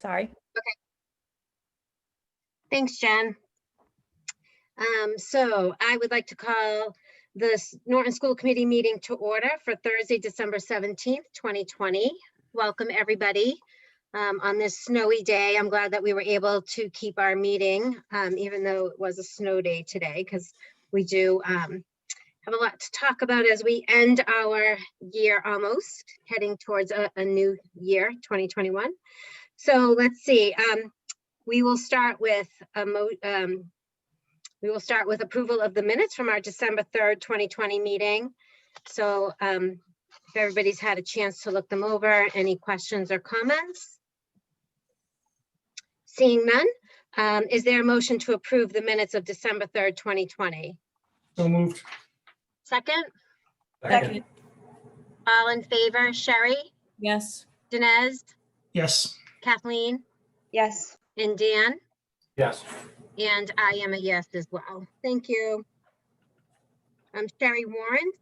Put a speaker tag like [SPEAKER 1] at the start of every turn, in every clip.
[SPEAKER 1] Sorry.
[SPEAKER 2] Okay. Thanks, Jen. So I would like to call the Norton School Committee meeting to order for Thursday, December 17th, 2020. Welcome, everybody. On this snowy day, I'm glad that we were able to keep our meeting, even though it was a snow day today, because we do have a lot to talk about as we end our year almost, heading towards a new year, 2021. So let's see. We will start with approval of the minutes from our December 3rd, 2020 meeting. So if everybody's had a chance to look them over, any questions or comments? Seeing none, is there a motion to approve the minutes of December 3rd, 2020?
[SPEAKER 3] So moved.
[SPEAKER 2] Second?
[SPEAKER 1] Second.
[SPEAKER 2] All in favor? Sherry?
[SPEAKER 1] Yes.
[SPEAKER 2] Dinesh?
[SPEAKER 3] Yes.
[SPEAKER 2] Kathleen?
[SPEAKER 1] Yes.
[SPEAKER 2] And Dan?
[SPEAKER 3] Yes.
[SPEAKER 2] And I am a yes as well. Thank you. Sherry, warrant?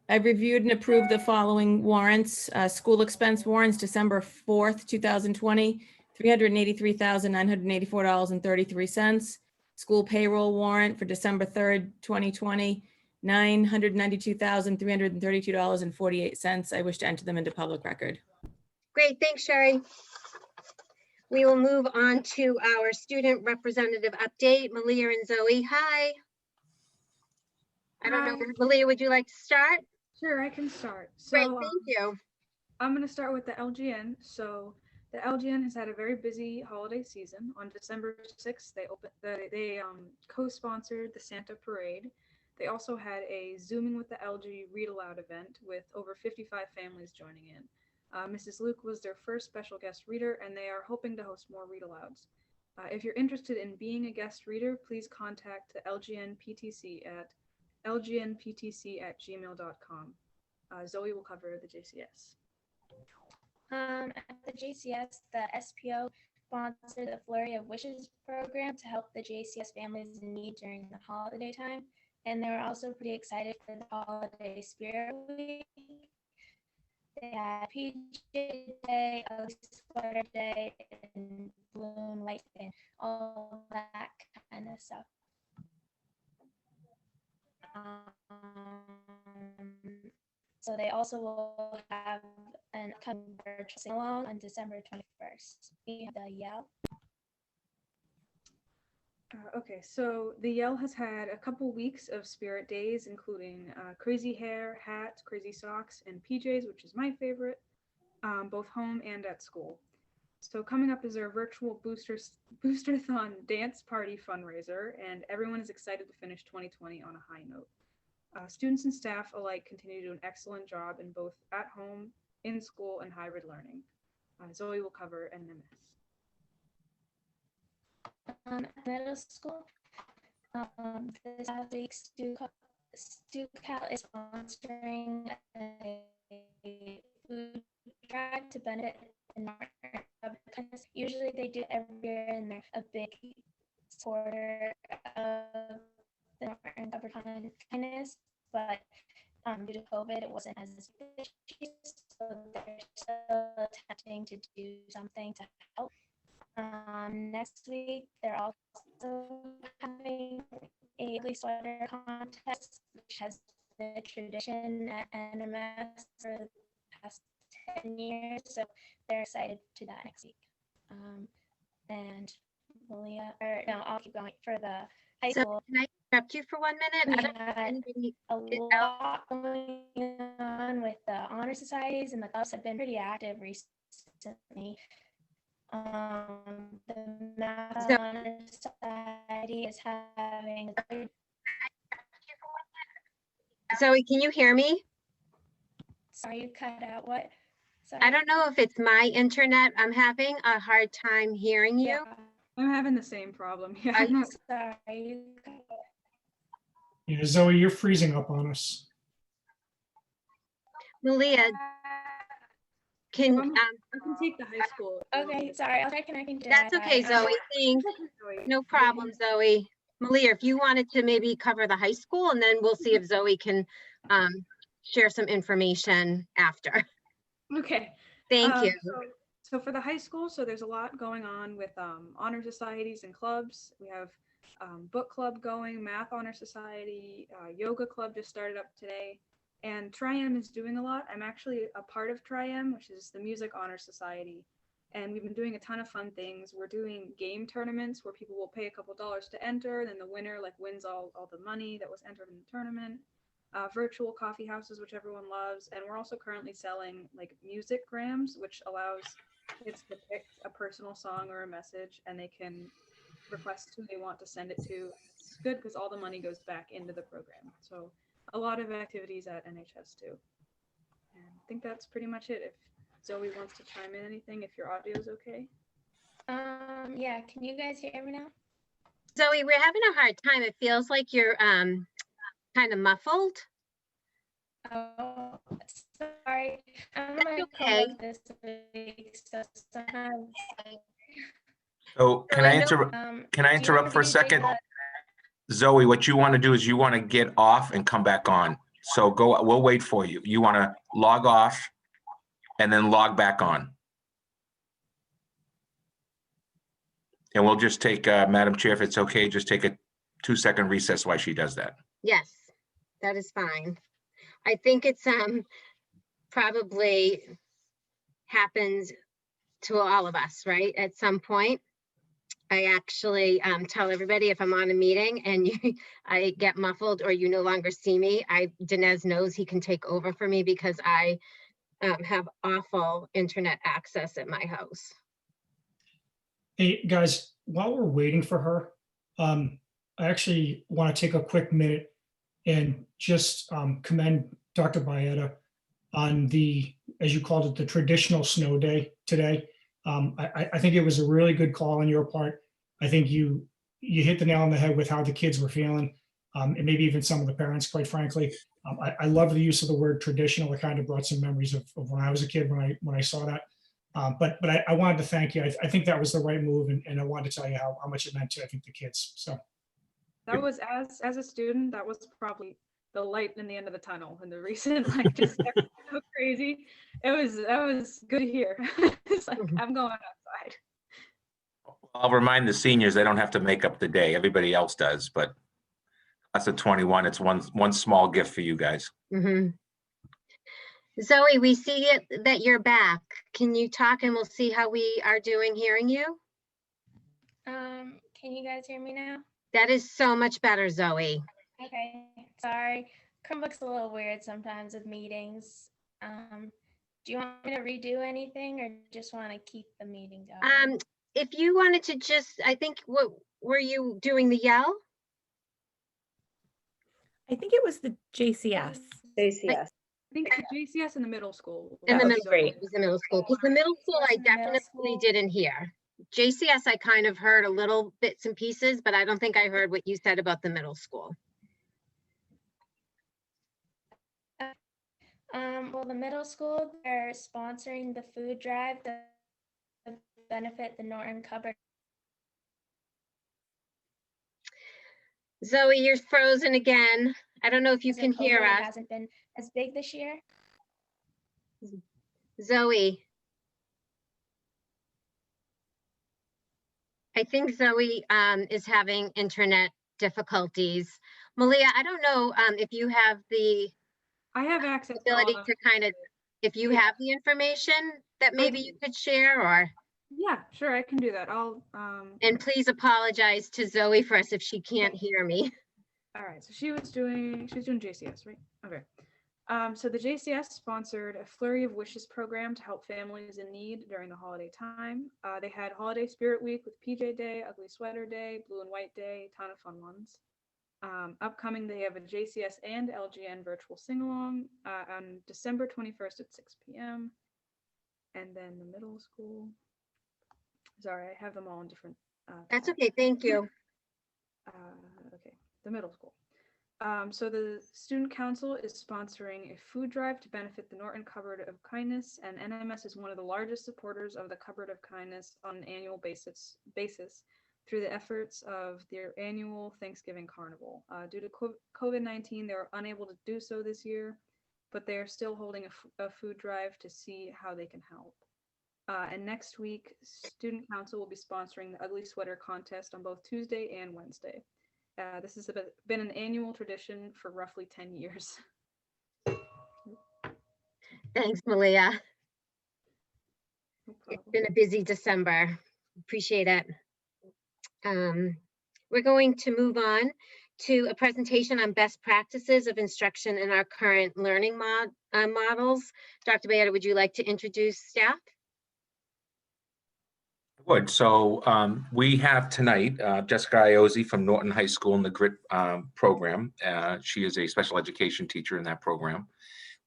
[SPEAKER 1] I've reviewed and approved the following warrants. School expense warrants, December 4th, 2020, $383,984.33. School payroll warrant for December 3rd, 2020, $992,332.48. I wish to enter them into public record.
[SPEAKER 2] Great, thanks, Sherry. We will move on to our student representative update. Malia and Zoe, hi. I don't know, Malia, would you like to start?
[SPEAKER 4] Sure, I can start.
[SPEAKER 2] Great, thank you.
[SPEAKER 4] I'm going to start with the LGN. So the LGN has had a very busy holiday season. On December 6th, they co-sponsored the Santa Parade. They also had a Zooming with the LG Read Aloud event with over 55 families joining in. Mrs. Luke was their first special guest reader, and they are hoping to host more read-alouds. If you're interested in being a guest reader, please contact the LGN PTC at lgnptc@gmail.com. Zoe will cover the JCS.
[SPEAKER 5] At the JCS, the SPO sponsored the Flurry of Wishes program to help the JCS families in need during the holiday time. And they were also pretty excited for the holiday spirit week. They had PJ Day, a sweater day, and balloon light and all that kind of stuff. So they also will have an upcoming virtual sing-along on December 21st. We have the Yell.
[SPEAKER 4] Okay, so the Yell has had a couple weeks of spirit days, including crazy hair, hats, crazy socks, and PJs, which is my favorite, both home and at school. So coming up is our virtual Booster-thon dance party fundraiser, and everyone is excited to finish 2020 on a high note. Students and staff alike continue to do an excellent job in both at home, in school, and hybrid learning. Zoe will cover NMS.
[SPEAKER 5] Middle school, this past week, StuCal is sponsoring a food drive to benefit the Norton. Usually they do it every year, and they're a big supporter of the Norton Government Kindness, but due to COVID, it wasn't as efficient, so they're still attempting to do something to help. Next week, they're also having a ugly sweater contest, which has been a tradition at NMS for the past 10 years, so they're excited to that next week. And Malia, I'll keep going for the high school.
[SPEAKER 2] Can I interrupt you for 1 minute?
[SPEAKER 5] We had a lot going on with the honor societies, and the clubs have been pretty active recently. The Math Honor Society is having.
[SPEAKER 2] Zoe, can you hear me?
[SPEAKER 5] Sorry, you cut out. What? Sorry.
[SPEAKER 2] I don't know if it's my internet. I'm having a hard time hearing you.
[SPEAKER 4] Yeah, I'm having the same problem. Yeah,
[SPEAKER 5] I'm sorry.
[SPEAKER 3] Yeah, Zoe, you're freezing up on us.
[SPEAKER 2] Malia, can
[SPEAKER 4] I can take the high school.
[SPEAKER 5] Okay, sorry. I'll try connecting to
[SPEAKER 2] that's okay, Zoe. Thanks. No problem, Zoe. Malia, if you wanted to maybe cover the high school, and then we'll see if Zoe can share some information after.
[SPEAKER 4] Okay.
[SPEAKER 2] Thank you.
[SPEAKER 4] So for the high school, so there's a lot going on with honor societies and clubs. We have book club going, math honor society, yoga club just started up today, and Tri-M is doing a lot. I'm actually a part of Tri-M, which is the music honor society, and we've been doing a ton of fun things. We're doing game tournaments where people will pay a couple dollars to enter, and then the winner like wins all the money that was entered in the tournament. Virtual coffee houses, which everyone loves, and we're also currently selling like music grams, which allows kids to pick a personal song or a message, and they can request who they want to send it to. It's good because all the money goes back into the program. So a lot of activities at NHS too. And I think that's pretty much it. If Zoe wants to chime in anything, if your audio is okay.
[SPEAKER 5] Yeah, can you guys hear me now?
[SPEAKER 2] Zoe, we're having a hard time. It feels like you're kind of muffled.
[SPEAKER 5] Oh, sorry. I'm
[SPEAKER 2] That's
[SPEAKER 5] gonna
[SPEAKER 2] okay.
[SPEAKER 5] come this week, so sometimes.
[SPEAKER 6] So can I
[SPEAKER 2] I know-
[SPEAKER 6] interrupt? Can I
[SPEAKER 5] do you
[SPEAKER 6] interrupt
[SPEAKER 5] want
[SPEAKER 6] for a
[SPEAKER 5] me to take
[SPEAKER 6] second?
[SPEAKER 5] the-
[SPEAKER 6] Zoe, what you want to do is you want to get off and come back on. So go, we'll wait for you. You want to log off and then log back on. And we'll just take, Madam Chair, if it's okay, just take a 2-second recess while she does that.
[SPEAKER 2] Yes, that is fine. I think it's probably happens to all of us, right? At some point. I actually tell everybody if I'm on a meeting and I get muffled or you no longer see me, Dinesh knows he can take over for me because I have awful internet access at my house.
[SPEAKER 3] Hey, guys, while we're waiting for her, I actually want to take a quick minute and just commend Dr. Baeta on the, as you called it, the traditional snow day today. I think it was a really good call on your part. I think you hit the nail on the head with how the kids were feeling, and maybe even some of the parents, quite frankly. I love the use of the word traditional. It kind of brought some memories of when I was a kid when I saw that. But I wanted to thank you. I think that was the right move, and I wanted to tell you how much it meant to, I think, the kids. So
[SPEAKER 4] That was, as a student, that was probably the light in the end of the tunnel in the recent, like, just so crazy. That was good to hear. It's like, I'm going outside.
[SPEAKER 6] I'll remind the seniors, they don't have to make up the day. Everybody else does, but class of 21, it's one small gift for you guys.
[SPEAKER 2] Mhm. Zoe, we see it that you're back. Can you talk and we'll see how we are doing hearing you?
[SPEAKER 5] Can you guys hear me now?
[SPEAKER 2] That is so much better, Zoe.
[SPEAKER 5] Okay, sorry. Chromebook's a little weird sometimes with meetings. Do you want me to redo anything or just want to keep the meeting going?
[SPEAKER 2] If you wanted to just, I think, what were you doing the yell?
[SPEAKER 7] I think it was the JCS.
[SPEAKER 8] JCS.
[SPEAKER 4] I think the JCS in the middle school.
[SPEAKER 2] In the
[SPEAKER 7] That would be
[SPEAKER 2] middle,
[SPEAKER 7] great.
[SPEAKER 2] it was the middle school, because the middle school I
[SPEAKER 5] JCS in the middle
[SPEAKER 2] definitely
[SPEAKER 5] school.
[SPEAKER 2] didn't hear. JCS, I kind of heard a little bits and pieces, but I don't think I heard what you said about the middle school.
[SPEAKER 5] Well, the middle school, they're sponsoring the food drive to benefit the Norton cupboard.
[SPEAKER 2] Zoe, you're frozen again. I don't know if you
[SPEAKER 5] Because of
[SPEAKER 2] can hear
[SPEAKER 5] COVID, It
[SPEAKER 2] us.
[SPEAKER 5] hasn't been as big this year.
[SPEAKER 2] Zoe. I think Zoe is having internet difficulties. Malia, I don't know if you have the
[SPEAKER 4] I have access to all
[SPEAKER 2] ability
[SPEAKER 4] of,
[SPEAKER 2] to kind of, if you
[SPEAKER 4] Yeah.
[SPEAKER 2] have the information that maybe you could share, or,
[SPEAKER 4] yeah, sure, I can do that.
[SPEAKER 2] and please apologize to Zoe for us if she can't hear me.
[SPEAKER 4] All right, so she was doing JCS, right? Okay. So the JCS sponsored a Flurry of Wishes program to help families in need during the holiday time. They had Holiday Spirit Week with PJ Day, Ugly Sweater Day, Blue and White Day, ton of fun ones. Upcoming, they have a JCS and LGN virtual sing-along on December 21st at 6 p.m. And then the middle school. Sorry, I have them all in different.
[SPEAKER 2] That's
[SPEAKER 4] tabs.
[SPEAKER 2] okay, thank you.
[SPEAKER 4] Okay, the middle school. So the Student Council is sponsoring a food drive to benefit the Norton Cupboard of Kindness, and NMS is one of the largest supporters of the Cupboard of Kindness on an annual basis through the efforts of their annual Thanksgiving Carnival. Due to COVID-19, they were unable to do so this year, but they are still holding a food drive to see how they can help. And next week, Student Council will be sponsoring the Ugly Sweater Contest on both Tuesday and Wednesday. This has been an annual tradition for roughly 10 years.
[SPEAKER 2] Thanks, Malia.
[SPEAKER 4] No
[SPEAKER 2] It's
[SPEAKER 4] problem.
[SPEAKER 2] been a busy December. Appreciate it. We're going to move on to a presentation on best practices of instruction in our current learning models. Dr. Bayetta, would you like to introduce staff?
[SPEAKER 6] Good. So we have tonight Jessica Iozzi from Norton High School in the GRIT program. She is a special education teacher in that program.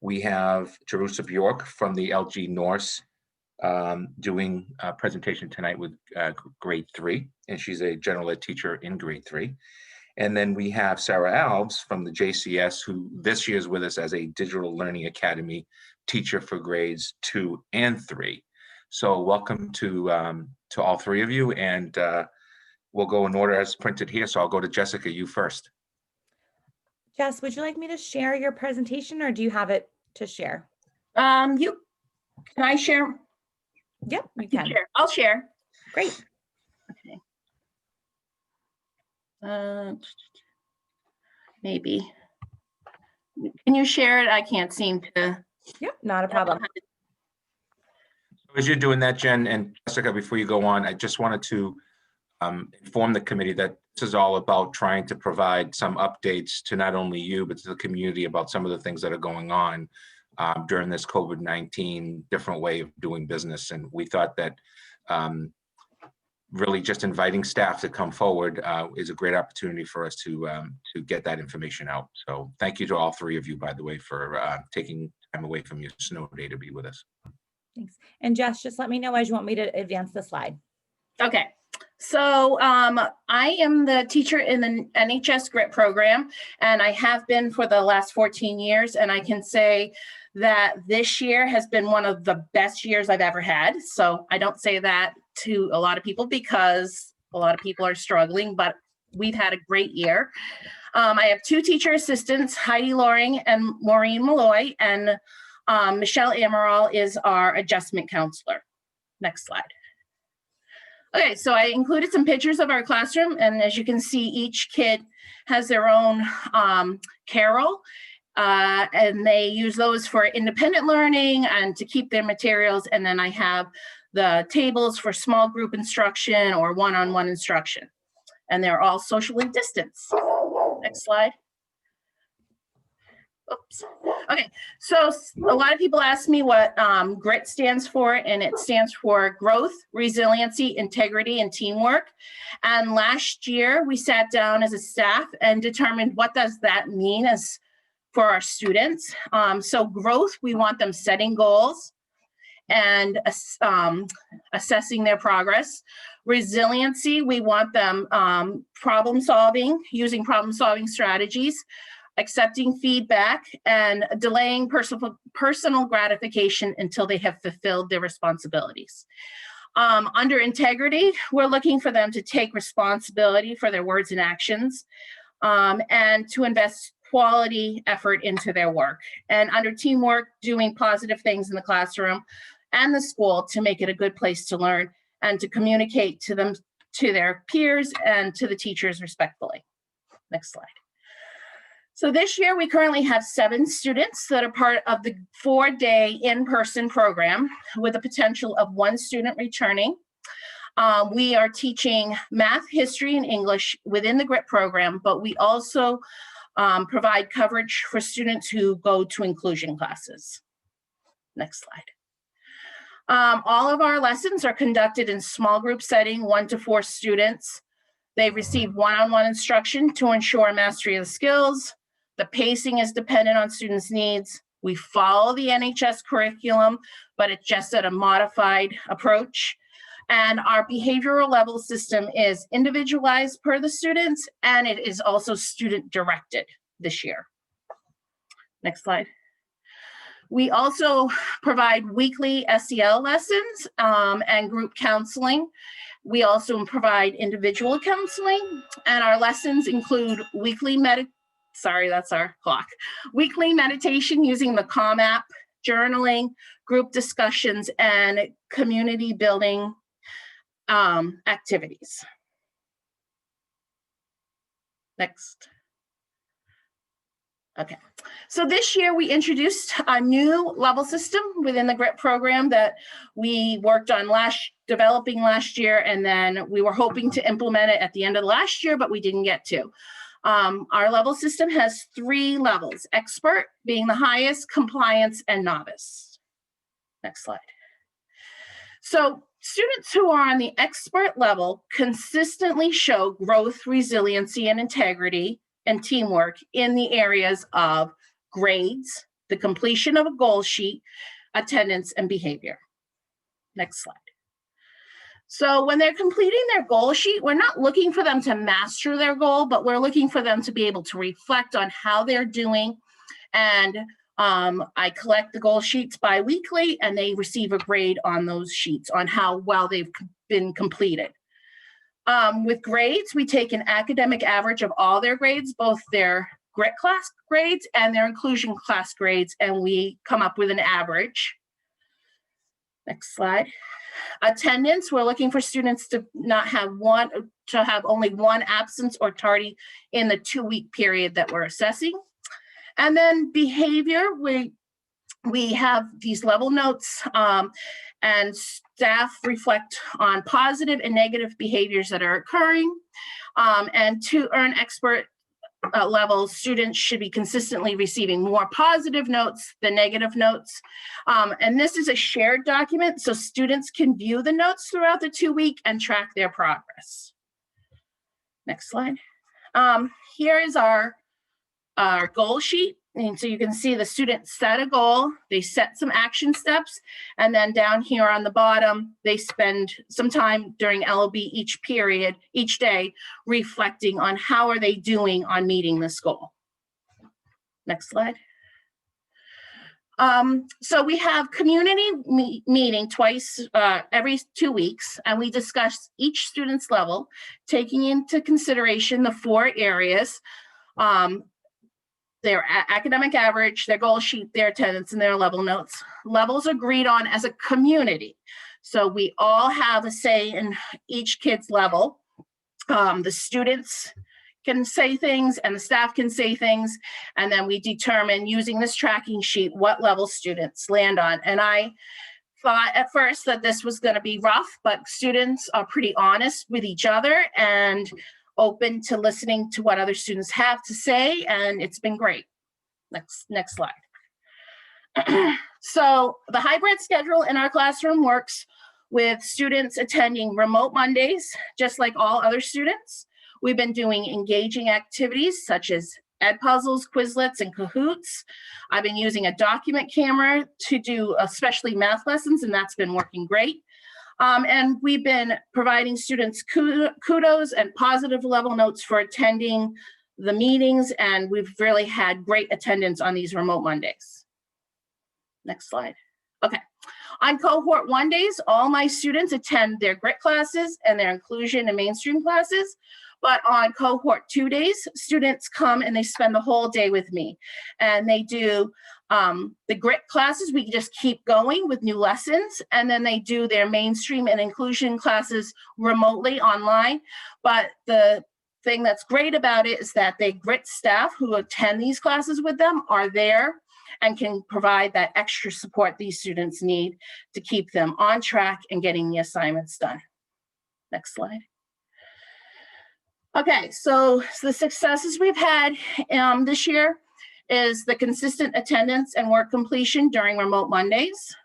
[SPEAKER 6] We have Jerusha Bjork from the LG Norse doing a presentation tonight with grade 3, and she's a general ed teacher in grade 3. And then we have Sarah Alves from the JCS, who this year is with us as a Digital Learning Academy teacher for grades 2 and 3. So welcome to all three of you, and we'll go in order as printed here. So I'll go to Jessica, you first.
[SPEAKER 7] Jess, would you like me to share your presentation or do you have it to share?
[SPEAKER 8] Can I share?
[SPEAKER 7] Yep, you
[SPEAKER 8] I can
[SPEAKER 7] can.
[SPEAKER 8] share. I'll share.
[SPEAKER 7] Great.
[SPEAKER 8] Okay. Maybe. Can you share it? I can't seem to.
[SPEAKER 7] Yep, not a problem.
[SPEAKER 6] As you're doing that, Jen and Jessica, before you go on, I just wanted to inform the committee that this is all about trying to provide some updates to not only you, but to the community about some of the things that are going on during this COVID-19 different way of doing business. And we thought that really just inviting staff to come forward is a great opportunity for us to get that information out. So thank you to all three of you, by the way, for taking time away from your snow day to be with us.
[SPEAKER 7] Thanks. And Jess, just let me know as you want me to advance the slide.
[SPEAKER 8] Okay. So I am the teacher in the NHS GRIT program, and I have been for the last 14 years. And I can say that this year has been one of the best years I've ever had. So I don't say that to a lot of people because a lot of people are struggling, but we've had a great year. I have 2 teacher assistants, Heidi Loring and Maureen Malloy, and Michelle Amaral is our adjustment counselor. Next slide. Okay, so I included some pictures of our classroom, and as you can see, each kid has their own carol, and they use those for independent learning and to keep their materials. And then I have the tables for small group instruction or one-on-one instruction, and they're all socially distanced. Next slide. Oops. Okay, so a lot of people ask me what GRIT stands for, and it stands for growth, resiliency, integrity, and teamwork. And last year we sat down as a staff and determined what does that mean as for our students. So growth, we want them setting goals and assessing their progress. Resiliency, we want them using problem solving strategies, accepting feedback, and delaying personal gratification until they have fulfilled their responsibilities. Under integrity, we're looking for them to take responsibility for their words and actions, and to invest quality effort into their work. And under teamwork, doing positive things in the classroom and the school to make it a good place to learn and to communicate to them, to their peers and to the teachers respectfully. Next slide. So this year, we currently have 7 students that are part of the 4-day in-person program with a potential of 1 student returning. We are teaching math, history, and English within the GRIT program, but we also provide coverage for students who go to inclusion classes. Next slide. All of our lessons are conducted in small group setting, 1 to 4 students. They receive one-on-one instruction to ensure mastery of the skills. The pacing is dependent on students' needs. We follow the NHS curriculum, but it's just at a modified approach. And our behavioral level system is individualized per the students, and it is also student directed this year. Next slide. We also provide weekly SEL lessons and group counseling. We also provide individual counseling, and our lessons include weekly weekly meditation using the Calm app, journaling, group discussions, and community building activities. Next. Okay, so this year we introduced a new level system within the GRIT program that we worked on developing last year, and then we were hoping to implement it at the end of last year, but we didn't get to. Our level system has 3 levels, expert being the highest, compliance, and novice. Next slide. So students who are on the expert level consistently show growth, resiliency, and integrity and teamwork in the areas of grades, the completion of a goal sheet, attendance, and behavior. Next slide. So when they're completing their goal sheet, we're not looking for them to master their goal, but we're looking for them to be able to reflect on how they're doing. And I collect the goal sheets biweekly, and they receive a grade on those sheets on how well they've been completed. With grades, we take an academic average of all their grades, both their GRIT class grades and their inclusion class grades, and we come up with an average. Next slide. Attendance, we're looking for students to have only 1 absence or tardy in the 2-week period that we're assessing. And then behavior, we have these level notes, and staff reflect on positive and negative behaviors that are occurring. And to earn expert levels, students should be consistently receiving more positive notes than negative notes. And this is a shared document, so students can view the notes throughout the 2-week and track their progress. Next slide. Here is our goal sheet. And so you can see the students set a goal, they set some action steps, and then down here on the bottom, they spend some time during LOB each day, reflecting on how are they doing on meeting this goal. Next slide. So we have community meeting twice every 2 weeks, and we discuss each student's level, taking into consideration the 4 areas, their academic average, their goal sheet, their attendance, and their level notes. Levels agreed on as a community. So we all have a say in each kid's level. The students can say things and the staff can say things, and then we determine using this tracking sheet what level students land on. And I thought at first that this was going to be rough, but students are pretty honest with each other and open to listening to what other students have to say, and it's been great. Next slide. So the hybrid schedule in our classroom works with students attending remote Mondays, just like all other students. We've been doing engaging activities such as Ed Puzzles, Quizlets, and Kahoots. I've been using a document camera to do especially math lessons, and that's been working great. And we've been providing students kudos and positive level notes for attending the meetings, and we've really had great attendance on these remote Mondays. Next slide. Okay. On cohort 1 days, all my students attend their GRIT classes and their inclusion and mainstream classes. But on cohort 2 days, students come and they spend the whole day with me, and they do the GRIT classes. We just keep going with new lessons, and then they do their mainstream and inclusion classes remotely online. But the thing that's great about it is that the GRIT staff who attend these classes with them are there and can provide that extra support these students need to keep them on track and getting the assignments done. Next slide. Okay, so the successes we've had this year is the consistent attendance and work completion during remote Mondays.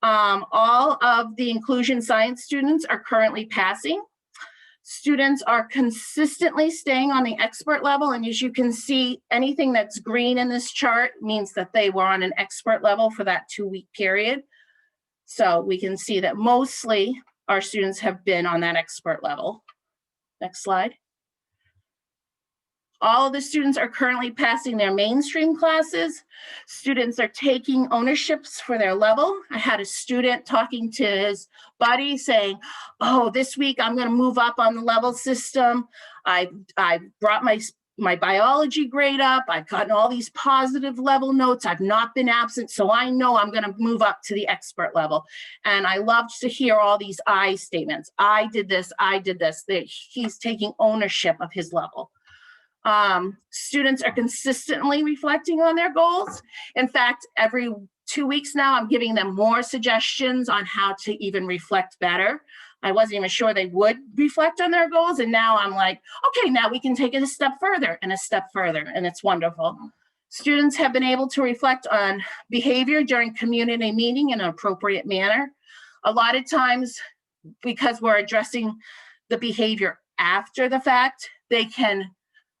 [SPEAKER 8] All of the inclusion science students are currently passing. Students are consistently staying on the expert level, and as you can see, anything that's green in this chart means that they were on an expert level for that 2-week period. So we can see that mostly our students have been on that expert level. Next slide. All of the students are currently passing their mainstream classes. Students are taking ownerships for their level. I had a student talking to his buddy saying, oh, this week I'm going to move up on the level system. I brought my my biology grade up. I've gotten all these positive level notes. I've not been absent. So I know I'm going to move up to the expert level. And I loved to hear all these I statements. I did this, that he's taking ownership of his level. Students are consistently reflecting on their goals. In fact, every 2 weeks now, I'm giving them more suggestions on how to even reflect better. I wasn't even sure they would reflect on their goals. And now I'm like, okay, now we can take it a step further and a step further. And it's wonderful. Students have been able to reflect on behavior during community meeting in an appropriate manner. A lot of times, because we're addressing the behavior after the fact, they can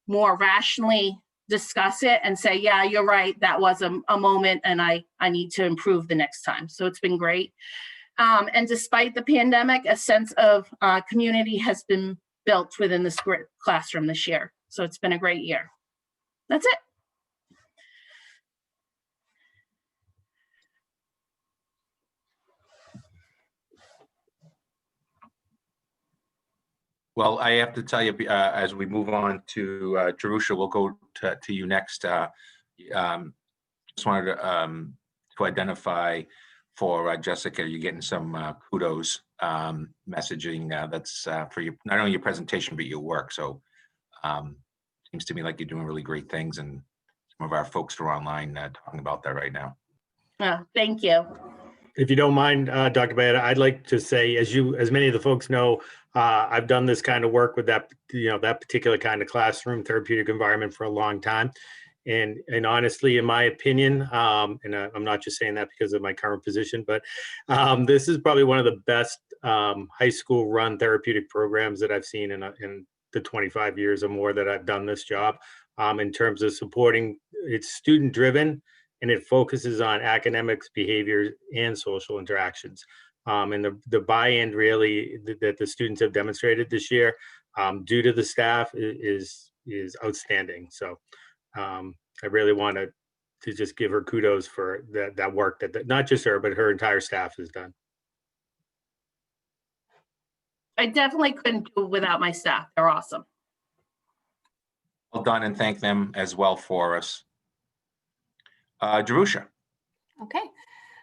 [SPEAKER 8] more rationally discuss it and say, yeah, you're right, that was a moment and I need to improve the next time. So it's been great. And despite the pandemic, a sense of community has been built within the classroom this year. So it's been a great year. That's it.
[SPEAKER 6] Well, I have to tell you, as we move on to Jerusha, we'll go to you next. Just wanted to identify for Jessica, you're getting some kudos messaging that's for you, not only your presentation, but your work. So seems to me like you're doing really great things, and some of our folks are online talking about that right now.
[SPEAKER 8] Thank you.
[SPEAKER 9] If you don't mind, Dr. Bayetta, I'd like to say, as many of the folks know, I've done this kind of work with that particular kind of classroom therapeutic environment for a long time. And honestly, in my opinion, and I'm not just saying that because of my current position, but this is probably one of the best high school run therapeutic programs that I've seen in the 25 years or more that I've done this job, in terms of supporting. It's student driven, and it focuses on academics, behaviors, and social interactions. And the buy-in really that the students have demonstrated this year, due to the staff, is outstanding. So I really want to just give her kudos for that work that not just her, but her entire staff has done.
[SPEAKER 8] I definitely couldn't do it without my staff. They're awesome.
[SPEAKER 6] Well done, and thank them as well for us. Jerusha.
[SPEAKER 1] Okay.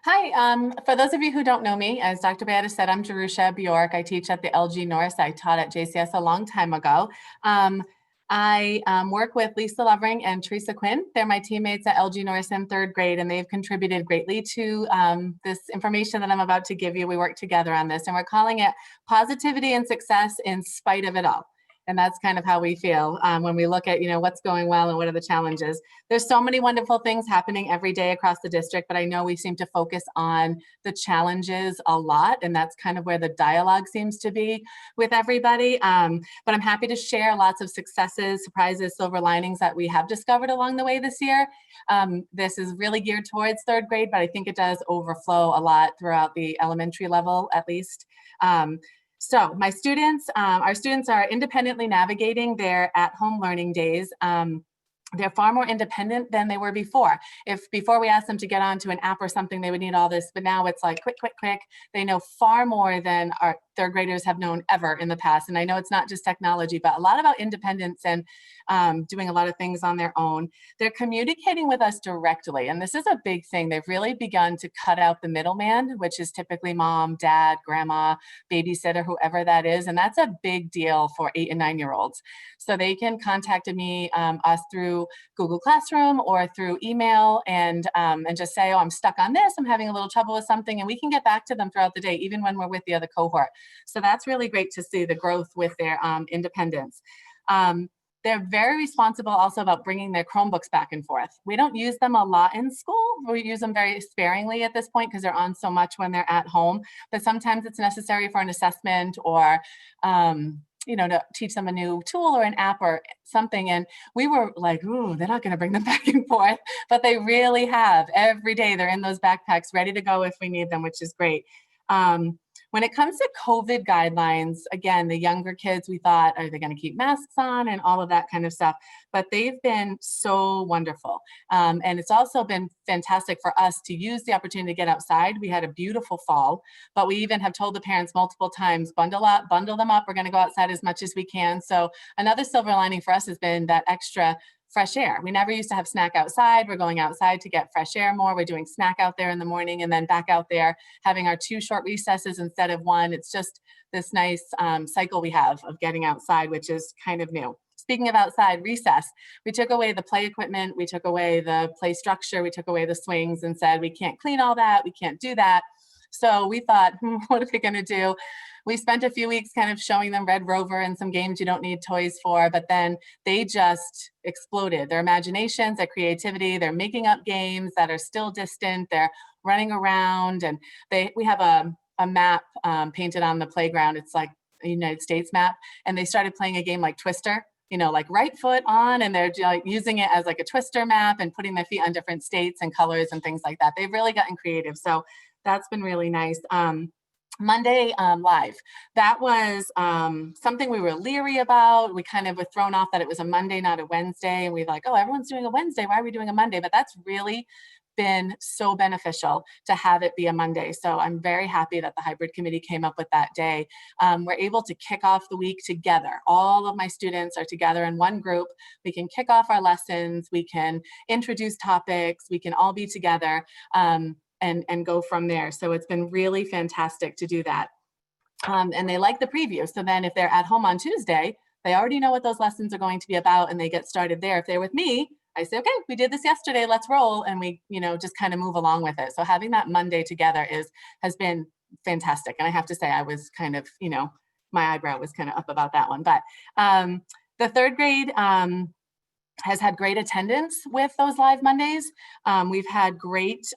[SPEAKER 1] Hi, for those of you who don't know me, as Dr. Bayetta said, I'm Jerusha Bjork. I teach at the LG Norris. I taught at JCS a long time ago. I work with Lisa Lovering and Teresa Quinn. They're my teammates at LG Norris in 3rd grade, and they've contributed greatly to this information that I'm about to give you. We work together on this, and we're calling it Positivity and Success in Spite of It All. And that's kind of how we feel when we look at, what's going well and what are the challenges. There's so many wonderful things happening every day across the district, but I know we seem to focus on the challenges a lot. And that's kind of where the dialogue seems to be with everybody. But I'm happy to share lots of successes, surprises, silver linings that we have discovered along the way this year. This is really geared towards 3rd grade, but I think it does overflow a lot throughout the elementary level, at least. So my students, our students are independently navigating their at-home learning days. They're far more independent than they were before. If before we asked them to get onto an app or something, they would need all this, but now it's like quick, quick, quick. They know far more than our 3rd graders have known ever in the past. And I know it's not just technology, but a lot about independence and doing a lot of things on their own. They're communicating with us directly. And this is a big thing. They've really begun to cut out the middleman, which is typically mom, dad, grandma, babysitter, whoever that is. And that's a big deal for 8 and 9-year-olds. So they can contact me, us through Google Classroom or through email and just say, oh, I'm stuck on this. I'm having a little trouble with something. And we can get back to them throughout the day, even when we're with the other cohort. So that's really great to see the growth with their independence. They're very responsible also about bringing their Chromebooks back and forth. We don't use them a lot in school. We use them very sparingly at this point because they're on so much when they're at home. But sometimes it's necessary for an assessment or to teach them a new tool or an app or something. And we were like, ooh, they're not going to bring them back and forth, but they really have. Every day they're in those backpacks ready to go if we need them, which is great. When it comes to COVID guidelines, again, the younger kids, we thought, are they going to keep masks on and all of that kind of stuff? But they've been so wonderful. And it's also been fantastic for us to use the opportunity to get outside. We had a beautiful fall, but we even have told the parents multiple times, bundle up, bundle them up. We're going to go outside as much as we can. So another silver lining for us has been that extra fresh air. We never used to have snack outside. We're going outside to get fresh air more. We're doing snack out there in the morning and then back out there having our 2 short recesses instead of 1. It's just this nice cycle we have of getting outside, which is kind of new. Speaking of outside recess, we took away the play equipment. We took away the play structure. We took away the swings and said, we can't clean all that. We can't do that. So we thought, what are we going to do? We spent a few weeks kind of showing them Red Rover and some games you don't need toys for, but then they just exploded. Their imaginations, their creativity, they're making up games that are still distant. They're running around, and we have a map painted on the playground. It's like a United States map, and they started playing a game like Twister, you know, like right foot on, and they're like using it as like a Twister map and putting their feet on different states and colors and things like that. They've really gotten creative. So that's been really nice. Monday Live, that was something we were leery about. We kind of were thrown off that it was a Monday, not a Wednesday. And we're like, oh, everyone's doing a Wednesday. Why are we doing a Monday? But that's really been so beneficial to have it be a Monday. So I'm very happy that the hybrid committee came up with that day. We're able to kick off the week together. All of my students are together in one group. We can kick off our lessons. We can introduce topics. We can all be together. And go from there. So it's been really fantastic to do that. And they like the preview. So then if they're at home on Tuesday, they already know what those lessons are going to be about and they get started there. If they're with me, I say, okay, we did this yesterday, let's roll. And we, you know, just kind of move along with it. So having that Monday together has been fantastic. And I have to say, I was kind of, you know, my eyebrow was kind of up about that one. But the 3rd grade, has had great attendance with those live Mondays. We've had great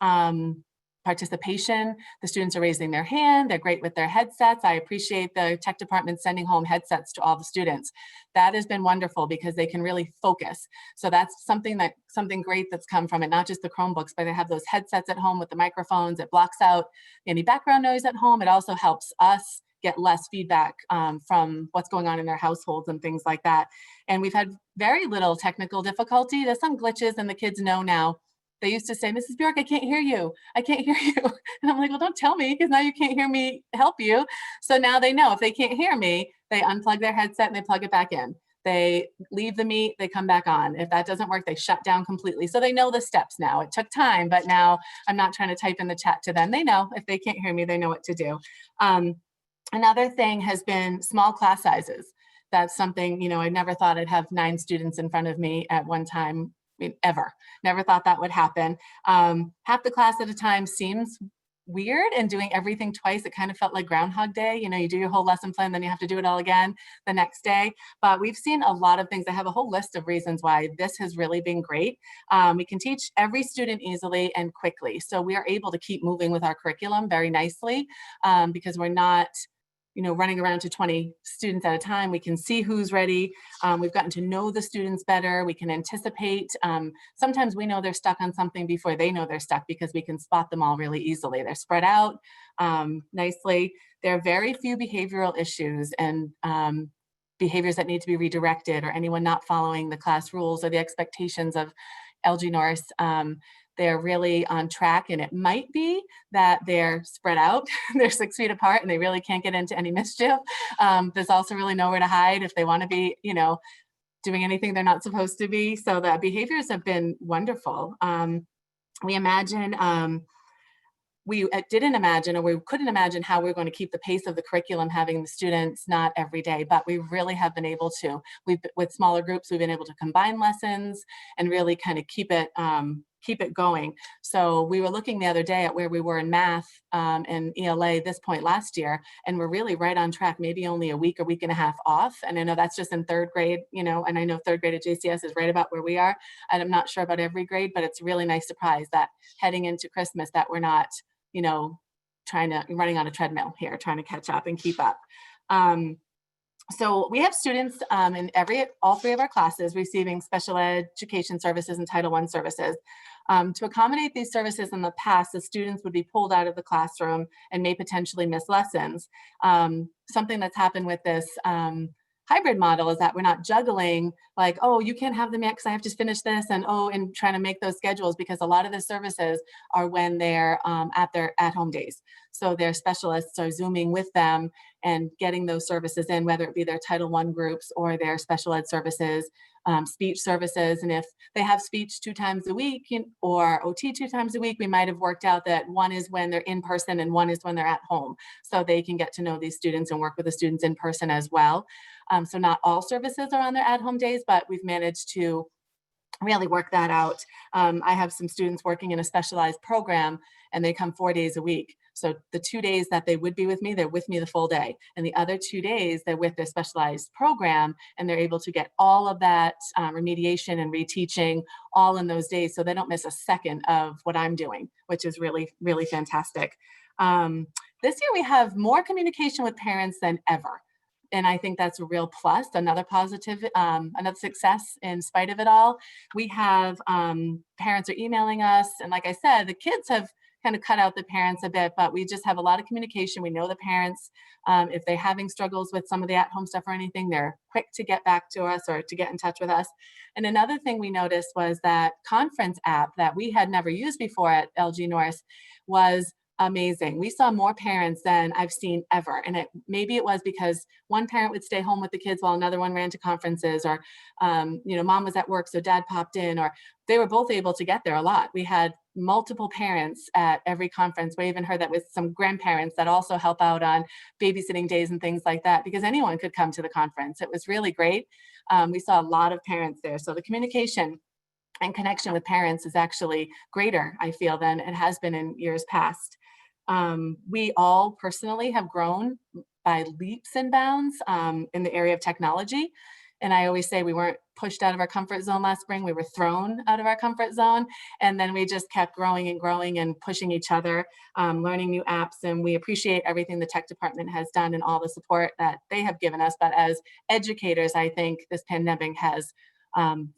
[SPEAKER 1] participation. The students are raising their hand. They're great with their headsets. I appreciate the tech department sending home headsets to all the students. That has been wonderful because they can really focus. So that's something great that's come from it, not just the Chromebooks, but they have those headsets at home with the microphones. It blocks out any background noise at home. It also helps us get less feedback from what's going on in their households and things like that. And we've had very little technical difficulty. There's some glitches and the kids know now. They used to say, Mrs. Bjork, I can't hear you. I can't hear you. And I'm like, well, don't tell me because now you can't hear me help you. So now they know if they can't hear me, they unplug their headset and they plug it back in. They leave the meet, they come back on. If that doesn't work, they shut down completely. So they know the steps now. It took time, but now I'm not trying to type in the chat to them. They know if they can't hear me, they know what to do. Another thing has been small class sizes. That's something, you know, I never thought I'd have 9 students in front of me at one time, ever. Never thought that would happen. Half the class at a time seems weird, and doing everything twice, it kind of felt like Groundhog Day. You know, you do your whole lesson plan, then you have to do it all again the next day. But we've seen a lot of things. I have a whole list of reasons why this has really been great. We can teach every student easily and quickly. So we are able to keep moving with our curriculum very nicely because we're not, you know, running around to 20 students at a time. We can see who's ready. We've gotten to know the students better. We can anticipate. Sometimes we know they're stuck on something before they know they're stuck because we can spot them all really easily. They're spread out nicely. There are very few behavioral issues and behaviors that need to be redirected or anyone not following the class rules or the expectations of LG Norris. They're really on track, and it might be that they're spread out. They're 6 feet apart and they really can't get into any mischief. There's also really nowhere to hide if they want to be, you know, doing anything they're not supposed to be. So the behaviors have been wonderful. We imagine, we didn't imagine, or we couldn't imagine how we're going to keep the pace of the curriculum having the students not every day, but we really have been able to. With smaller groups, we've been able to combine lessons and really kind of keep it going. So we were looking the other day at where we were in math and ELA this point last year, and we're really right on track, maybe only a week and a half off. And I know that's just in 3rd grade, you know, and I know 3rd grade at JCS is right about where we are. And I'm not sure about every grade, but it's a really nice surprise that heading into Christmas that we're not, you know, running on a treadmill here, trying to catch up and keep up. So we have students in all 3 of our classes receiving special education services and Title I services. To accommodate these services in the past, the students would be pulled out of the classroom and may potentially miss lessons. Something that's happened with this hybrid model is that we're not juggling like, oh, you can't have them yet because I have to finish this, and trying to make those schedules, because a lot of the services are when they're at their at-home days. So their specialists are Zooming with them and getting those services in, whether it be their Title I groups or their special ed services, speech services. And if they have speech 2 times a week or OT 2 times a week, we might have worked out that one is when they're in person and one is when they're at home. So they can get to know these students and work with the students in person as well. So not all services are on their at-home days, but we've managed to really work that out. I have some students working in a specialized program and they come 4 days a week. So the 2 days that they would be with me, they're with me the full day. And the other 2 days they're with their specialized program, and they're able to get all of that remediation and reteaching all in those days. So they don't miss a second of what I'm doing, which is really, really fantastic. This year we have more communication with parents than ever. And I think that's a real plus, another positive, another success in spite of it all. We have parents are emailing us. And like I said, the kids have kind of cut out the parents a bit, but we just have a lot of communication. We know the parents, if they're having struggles with some of the at-home stuff or anything, they're quick to get back to us or to get in touch with us. And another thing we noticed was that conference app that we had never used before at LG North was amazing. We saw more parents than I've seen ever. And maybe it was because one parent would stay home with the kids while another one ran to conferences, or, mom was at work, so dad popped in, or they were both able to get there a lot. We had multiple parents at every conference. We even heard that with some grandparents that also help out on babysitting days and things like that, because anyone could come to the conference. It was really great. We saw a lot of parents there. So the communication and connection with parents is actually greater, I feel, than it has been in years past. We all personally have grown by leaps and bounds in the area of technology. And I always say we weren't pushed out of our comfort zone last spring, we were thrown out of our comfort zone. And then we just kept growing and pushing each other, learning new apps. And we appreciate everything the tech department has done and all the support that they have given us. But as educators, I think this pandemic has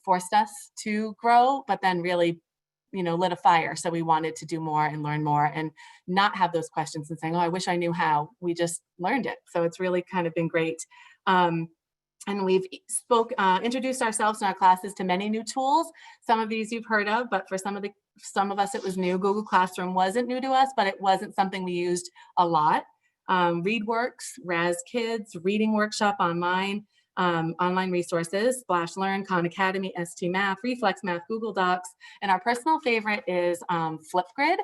[SPEAKER 1] forced us to grow, but then really lit a fire. So we wanted to do more and learn more and not have those questions and saying, oh, I wish I knew how. We just learned it. So it's really kind of been great. And we've introduced ourselves in our classes to many new tools. Some of these you've heard of, but for some of us, it was new. Google Classroom wasn't new to us, but it wasn't something we used a lot. ReadWorks, Raz Kids, Reading Workshop online, online resources, Splash Learn, Khan Academy, ST Math, Reflex Math, Google Docs, and our personal favorite is Flipgrid,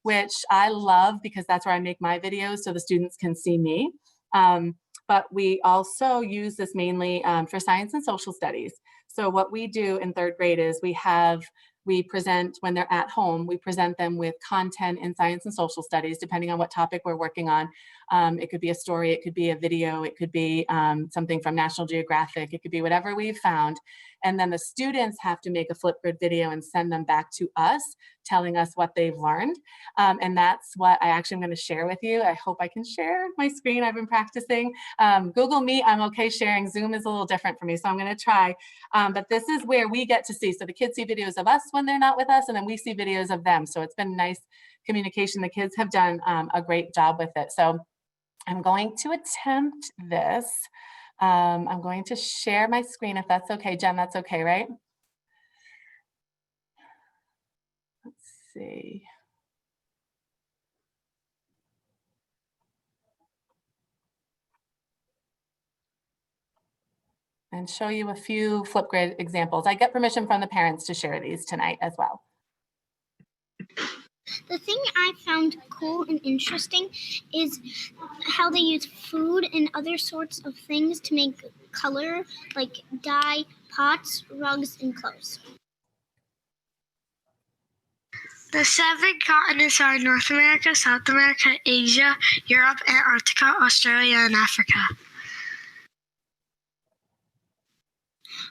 [SPEAKER 1] which I love because that's where I make my videos so the students can see me. But we also use this mainly for science and social studies. So what we do in 3rd grade is we present when they're at home, we present them with content in science and social studies, depending on what topic we're working on. It could be a story, it could be a video, it could be something from National Geographic, it could be whatever we've found. And then the students have to make a Flipgrid video and send them back to us, telling us what they've learned. And that's what I actually am going to share with you. I hope I can share my screen. I've been practicing. Google Meet, I'm okay sharing. Zoom is a little different for me, so I'm going to try. But this is where we get to see. So the kids see videos of us when they're not with us, and then we see videos of them. So it's been nice communication. The kids have done a great job with it. So I'm going to attempt this. I'm going to share my screen if that's okay. Jen, that's okay, right? Let's see. And show you a few Flipgrid examples. I get permission from the parents to share these tonight as well.
[SPEAKER 10] The thing I found cool and interesting is how they use food and other sorts of things to make color, like dye, pots, rugs, and clothes.
[SPEAKER 11] The 7 continents are North America, South America, Asia, Europe, Antarctica, Australia, and Africa.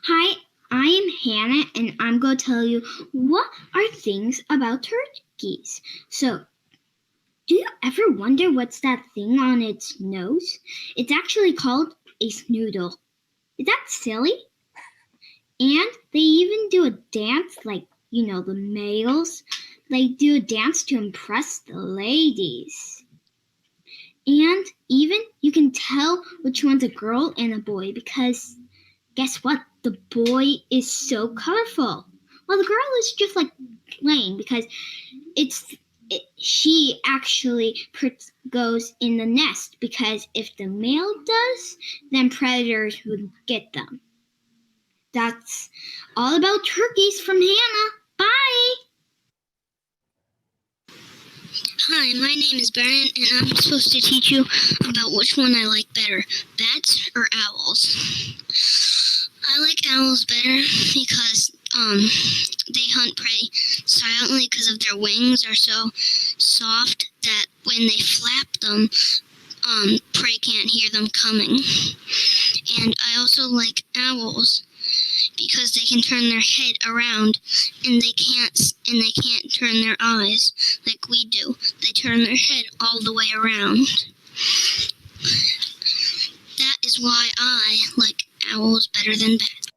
[SPEAKER 10] Hi, I am Hannah, and I'm going to tell you what are things about turkeys. So, do you ever wonder what's that thing on its nose? It's actually called a snoodle. Is that silly? And they even do a dance like you know, the males, they do a dance to impress the ladies. And even you can tell which one's a girl and a boy because guess what? The boy is so colorful. Well, the girl is just like plain because she actually goes in the nest because if the male does, then predators would get them. That's all about turkeys from Hannah. Bye!
[SPEAKER 11] Hi, my name is Baron, and I'm supposed to teach you about which one I like better, bats or owls. I like owls better because they hunt prey silently because of their wings are so soft that when they flap them, prey can't hear them coming. And I also like owls because they can turn their head around and they can't turn their eyes like we do. They turn their head all the way around. That is why I like owls better than bats.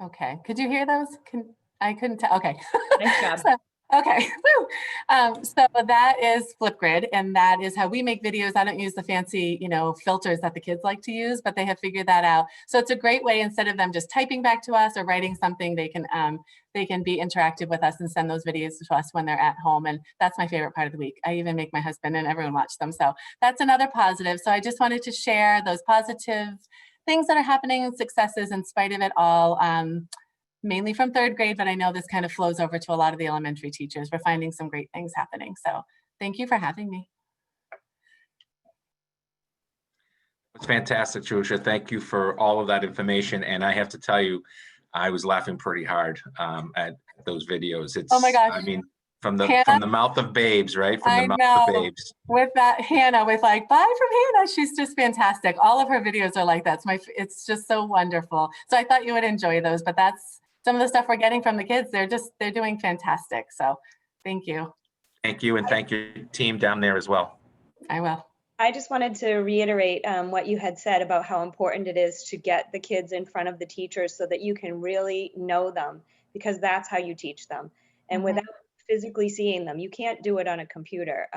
[SPEAKER 1] Okay, could you hear those? I couldn't tell. Okay.
[SPEAKER 7] Nice job.
[SPEAKER 1] Okay. So that is Flipgrid, and that is how we make videos. I don't use the fancy, filters that the kids like to use, but they have figured that out. So it's a great way, instead of them just typing back to us or writing something, they can be interactive with us and send those videos to us when they're at home. And that's my favorite part of the week. I even make my husband and everyone watch them. So that's another positive. So I just wanted to share those positive things that are happening and successes in spite of it all. Mainly from third grade, but I know this kind of flows over to a lot of the elementary teachers. We're finding some great things happening. So thank you for having me.
[SPEAKER 6] It's fantastic, Jerusha. Thank you for all of that information. And I have to tell you, I was laughing pretty hard at those videos. It's,
[SPEAKER 1] oh my gosh.
[SPEAKER 6] I mean, from the
[SPEAKER 1] Hannah,
[SPEAKER 6] mouth of babes, right? From the
[SPEAKER 1] I
[SPEAKER 6] mouth
[SPEAKER 1] know.
[SPEAKER 6] of babes.
[SPEAKER 1] With that, Hannah, with like, bye from Hannah. She's just fantastic. All of her videos are like that. It's just so wonderful. So I thought you would enjoy those, but that's some of the stuff we're getting from the kids. They're doing fantastic. So thank you.
[SPEAKER 6] Thank you. And thank your team down there as well.
[SPEAKER 1] I will.
[SPEAKER 12] I just wanted to reiterate what you had said about how important it is to get the kids in front of the teachers so that you can really know them, because that's how you teach them. And without physically seeing them, you can't do it on a computer.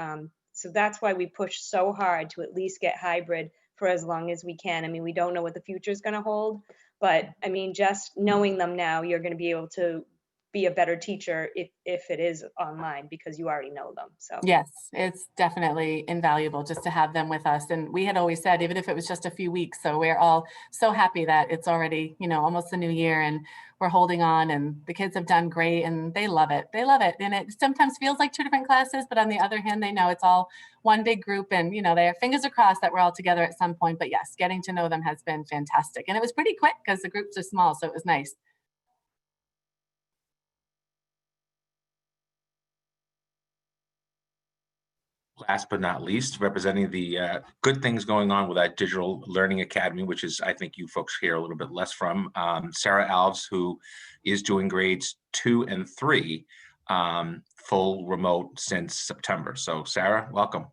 [SPEAKER 12] So that's why we push so hard to at least get hybrid for as long as we can. I mean, we don't know what the future is going to hold, but I mean, just knowing them now, you're going to be able to be a better teacher if it is online because you already know them. So
[SPEAKER 1] yes, it's definitely invaluable just to have them with us. And we had always said, even if it was just a few weeks, so we're all so happy that it's already, almost the new year and we're holding on, and the kids have done great and they love it. They love it. And it sometimes feels like two different classes, but on the other hand, they know it's all one big group, and their fingers are crossed that we're all together at some point. But yes, getting to know them has been fantastic. And it was pretty quick because the groups are small, so it was nice.
[SPEAKER 6] Last but not least, representing the good things going on with that Digital Learning Academy, which is, I think you folks hear a little bit less from, Sarah Alves, who is doing grades 2 and 3 full remote since September. So Sarah, welcome.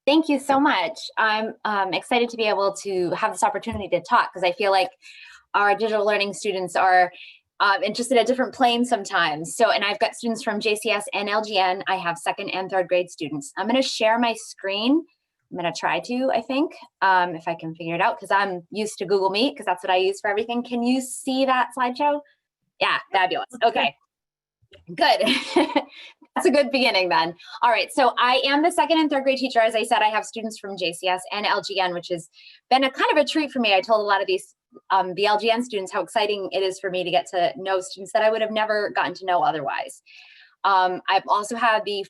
[SPEAKER 13] Thank you so much. I'm excited to be able to have this opportunity to talk, because I feel like our digital learning students are just in a different plane sometimes. So, and I've got students from JCS and LGN. I have 2nd and 3rd grade students. I'm going to share my screen. I'm going to try to, I think, if I can figure it out, because I'm used to Google Meet, because that's what I use for everything. Can you see that slideshow? Yeah, fabulous. Okay, good. That's a good beginning then. All right, so I am the 2nd and 3rd grade teacher. As I said, I have students from JCS and LGN, which has been a kind of a treat for me. I told a lot of these the LGN students how exciting it is for me to get to know students that I would have never gotten to know otherwise. I've also had the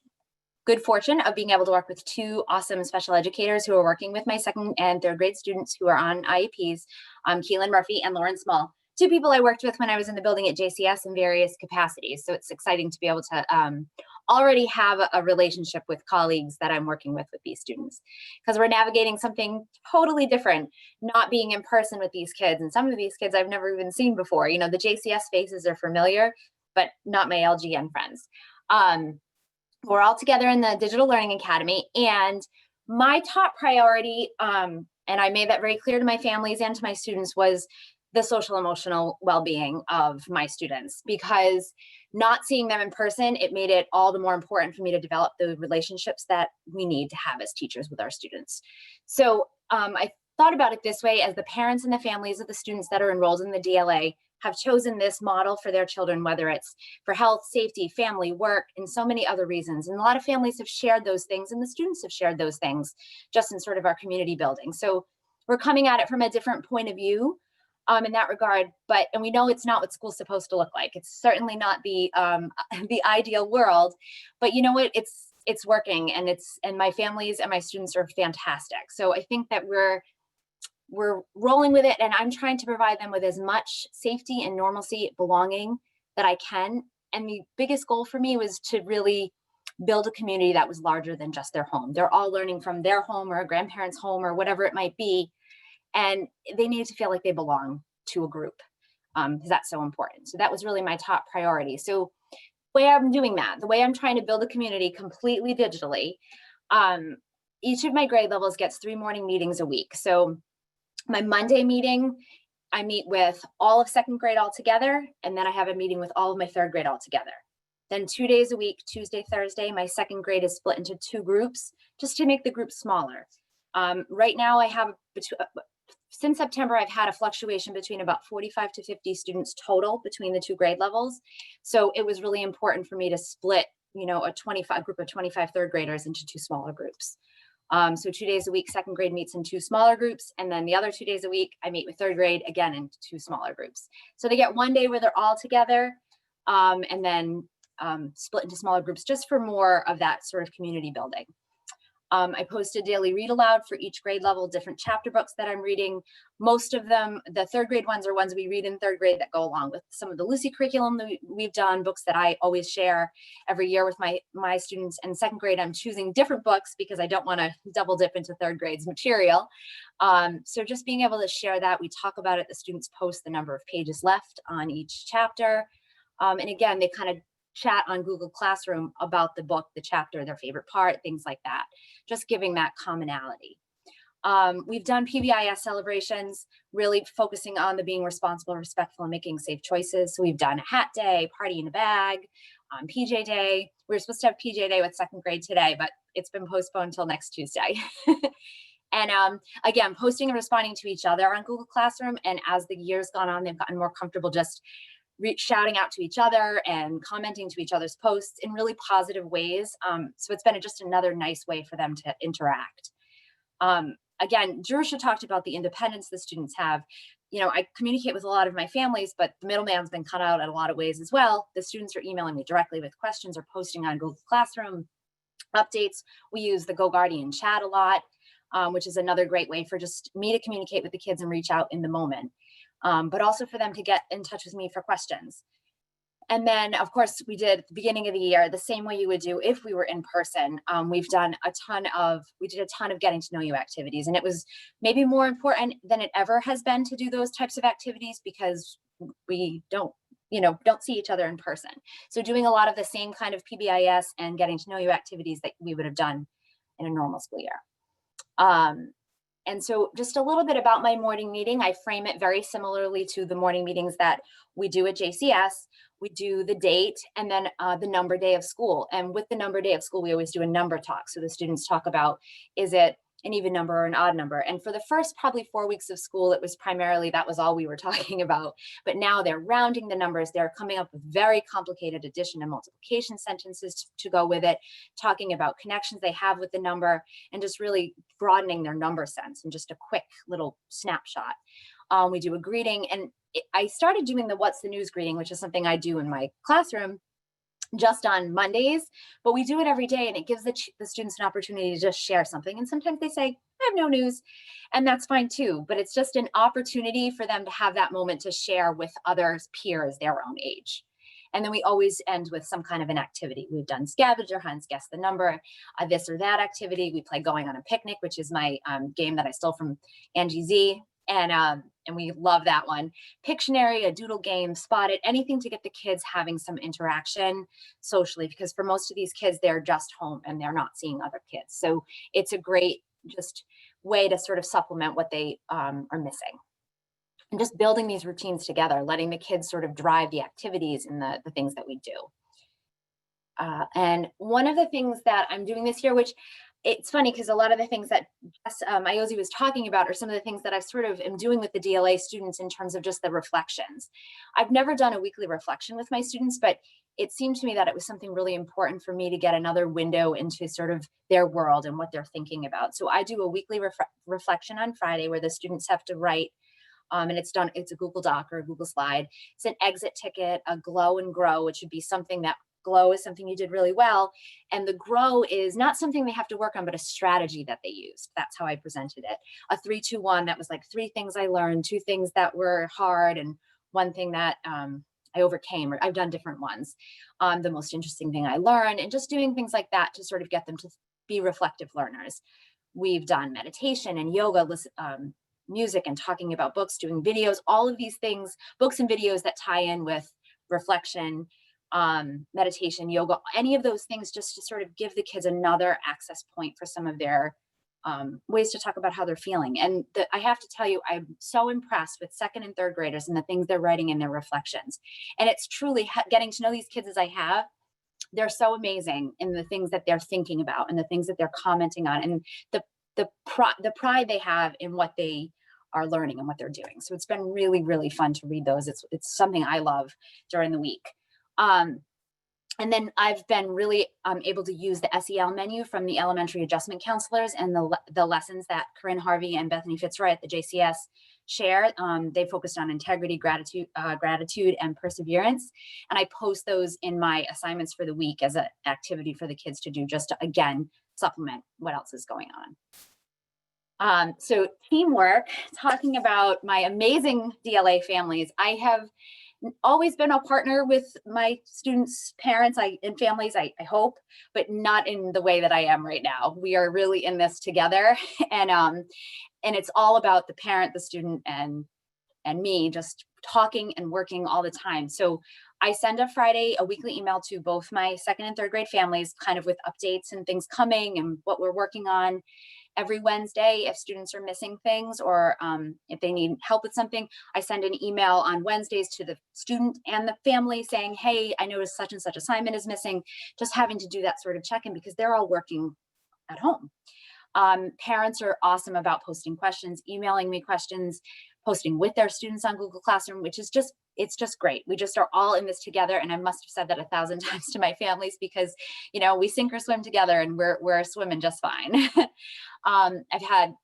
[SPEAKER 13] good fortune of being able to work with 2 awesome special educators who are working with my 2nd and 3rd grade students who are on IEPs, Keelan Murphy and Lauren Small, 2 people I worked with when I was in the building at JCS in various capacities. So it's exciting to be able to already have a relationship with colleagues that I'm working with these students, because we're navigating something totally different, not being in person with these kids. And some of these kids I've never even seen before. The JCS faces are familiar, but not my LGN friends. We're all together in the Digital Learning Academy, and My top priority, and I made that very clear to my families and to my students, was the social emotional well-being of my students, because not seeing them in person, it made it all the more important for me to develop the relationships that we need to have as teachers with our students. So I thought about it this way: as the parents and the families of the students that are enrolled in the DLA have chosen this model for their children, whether it's for health, safety, family, work, and so many other reasons. And a lot of families have shared those things, and the students have shared those things just in sort of our community building. So we're coming at it from a different point of view in that regard, and we know it's not what school's supposed to look like. It's certainly not the the ideal world, but you know what? It's working, and my families and my students are fantastic. So I think that we're rolling with it, and I'm trying to provide them with as much safety and normalcy, belonging that I can. And the biggest goal for me was to really build a community that was larger than just their home. They're all learning from their home or a grandparent's home or whatever it might be, and they need to feel like they belong to a group, because that's so important. So that was really my top priority. So the way I'm doing that, the way I'm trying to build a community completely digitally, each of my grade levels gets 3 morning meetings a week. So my Monday meeting, I meet with all of 2nd grade all together, and then I have a meeting with all of my 3rd grade all together. Then 2 days a week, Tuesday, Thursday, my 2nd grade is split into 2 groups just to make the group smaller. Right now I have, since September, I've had a fluctuation between about 45 to 50 students total between the 2 grade levels. So it was really important for me to split, a group of 25 3rd graders into 2 smaller groups. So 2 days a week, 2nd grade meets in 2 smaller groups. And then the other 2 days a week, I meet with 3rd grade again in 2 smaller groups. So they get 1 day where they're all together, and then split into smaller groups just for more of that sort of community building. I post a daily read aloud for each grade level, different chapter books that I'm reading. Most of them, the 3rd grade ones, are ones we read in 3rd grade that go along with some of the Lucy curriculum that we've done, books that I always share every year with my students. And 2nd grade, I'm choosing different books because I don't want to double dip into 3rd grade's material. So just being able to share that, we talk about it, the students post the number of pages left on each chapter. And again, they kind of chat on Google Classroom about the book, the chapter, their favorite part, things like that, just giving that commonality. We've done PBIS celebrations, really focusing on the being responsible, respectful, and making safe choices. So we've done a hat day, party in a bag, PJ day. We were supposed to have PJ day with 2nd grade today, but it's been postponed until next Tuesday. And again, posting and responding to each other on Google Classroom. And as the years gone on, they've gotten more comfortable just shouting out to each other and commenting to each other's posts in really positive ways. So it's been just another nice way for them to interact. Again, Jerusha talked about the independence the students have. I communicate with a lot of my families, but the middleman's been cut out in a lot of ways as well. The students are emailing me directly with questions or posting on Google Classroom updates. We use the GoGuardian chat a lot, which is another great way for just me to communicate with the kids and reach out in the moment. But also for them to get in touch with me for questions. And then, of course, we did at the beginning of the year, the same way you would do if we were in person. We did a ton of getting to know you activities, and it was maybe more important than it ever has been to do those types of activities because we don't see each other in person. So doing a lot of the same kind of PBIS and getting to know you activities that we would have done in a normal school year. And so just a little bit about my morning meeting. I frame it very similarly to the morning meetings that we do at JCS. We do the date and then the number day of school. And with the number day of school, we always do a number talk. So the students talk about, is it an even number or an odd number? And for the first probably 4 weeks of school, it was primarily, that was all we were talking about. But now they're rounding the numbers. They're coming up with very complicated addition and multiplication sentences to go with it, talking about connections they have with the number, and just really broadening their number sense and just a quick little snapshot. We do a greeting, and I started doing the What's the News greeting, which is something I do in my classroom just on Mondays, but we do it every day, and it gives the students an opportunity to just share something. And sometimes they say, I have no news, and that's fine too, but it's just an opportunity for them to have that moment to share with others, peers their own age. And then we always end with some kind of an activity. We've done scavenger hunts, guess the number, this or that activity. We play Going on a Picnic, which is my game that I stole from Angie Z. And we love that one. Pictionary, a doodle game, Spot It, anything to get the kids having some interaction socially, because for most of these kids, they're just home and they're not seeing other kids. So it's a great just way to sort of supplement what they are missing. And just building these routines together, letting the kids sort of drive the activities and the things that we do. And one of the things that I'm doing this year, which it's funny because a lot of the things that Iose was talking about are some of the things that I sort of am doing with the DLA students in terms of just the reflections. I've never done a weekly reflection with my students, but it seemed to me that it was something really important for me to get another window into sort of their world and what they're thinking about. So I do a weekly reflection on Friday where the students have to write, and it's a Google Doc or a Google slide. It's an exit ticket, a glow and grow, which would be something that glow is something you did really well. And the grow is not something they have to work on, but a strategy that they used. That's how I presented it. A 3-2-1, that was like 3 things I learned, 2 things that were hard, and 1 thing that I overcame, or I've done different ones. The most interesting thing I learned, and just doing things like that to sort of get them to be reflective learners. We've done meditation and yoga, music and talking about books, doing videos, all of these things, books and videos that tie in with reflection, meditation, yoga, any of those things, just to sort of give the kids another access point for some of their ways to talk about how they're feeling. And I have to tell you, I'm so impressed with 2nd and 3rd graders and the things they're writing in their reflections. And it's truly getting to know these kids as I have. They're so amazing in the things that they're thinking about and the things that they're commenting on, and the pride they have in what they are learning and what they're doing. So it's been really, really fun to read those. It's something I love during the week. And then I've been really able to use the SEL menu from the elementary adjustment counselors and the lessons that Corinne Harvey and Bethany Fitzroy at the JCS share. They focused on integrity, gratitude, and perseverance. And I post those in my assignments for the week as an activity for the kids to do, just to, again, supplement what else is going on. So teamwork, talking about my amazing DLA families. I have always been a partner with my students' parents and families, I hope, but not in the way that I am right now. We are really in this together, and it's all about the parent, the student, and me just talking and working all the time. So I send a weekly email to both my 2nd and 3rd grade families, kind of with updates and things coming and what we're working on. Every Wednesday, if students are missing things or if they need help with something, I send an email on Wednesdays to the student and the family saying, hey, I noticed such and such assignment is missing, just having to do that sort of check-in because they're all working at home. Parents are awesome about posting questions, emailing me questions, posting with their students on Google Classroom, which is it's just great. We just are all in this together. And I must have said that 1,000 times to my families because, we sink or swim together and we're swimming just fine. I've had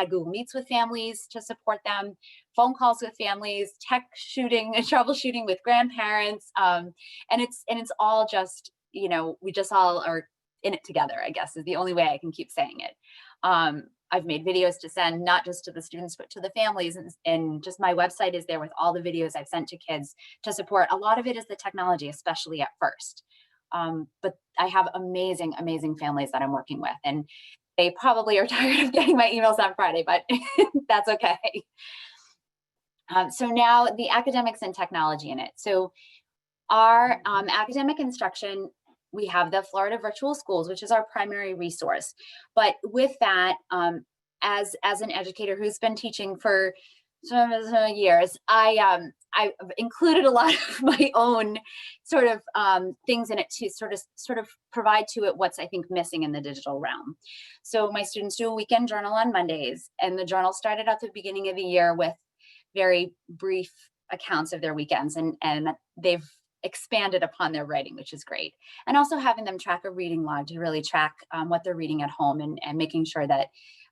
[SPEAKER 13] Google Meets with families to support them, phone calls with families, troubleshooting with grandparents. And it's all just, we just all are in it together, I guess, is the only way I can keep saying it. I've made videos to send not just to the students, but to the families, and just my website is there with all the videos I've sent to kids to support. A lot of it is the technology, especially at first. But I have amazing, amazing families that I'm working with, and they probably are tired of getting my emails on Friday, but that's okay. So now the academics and technology in it. So our academic instruction, we have the Florida Virtual Schools, which is our primary resource. But with that, as an educator who's been teaching for some years, I've included a lot of my own sort of things in it to sort of provide to it what's, I think, missing in the digital realm. So my students do a weekend journal on Mondays, and the journal started at the beginning of the year with very brief accounts of their weekends, and they've expanded upon their writing, which is great. And also having them track a reading log to really track what they're reading at home, and making sure that,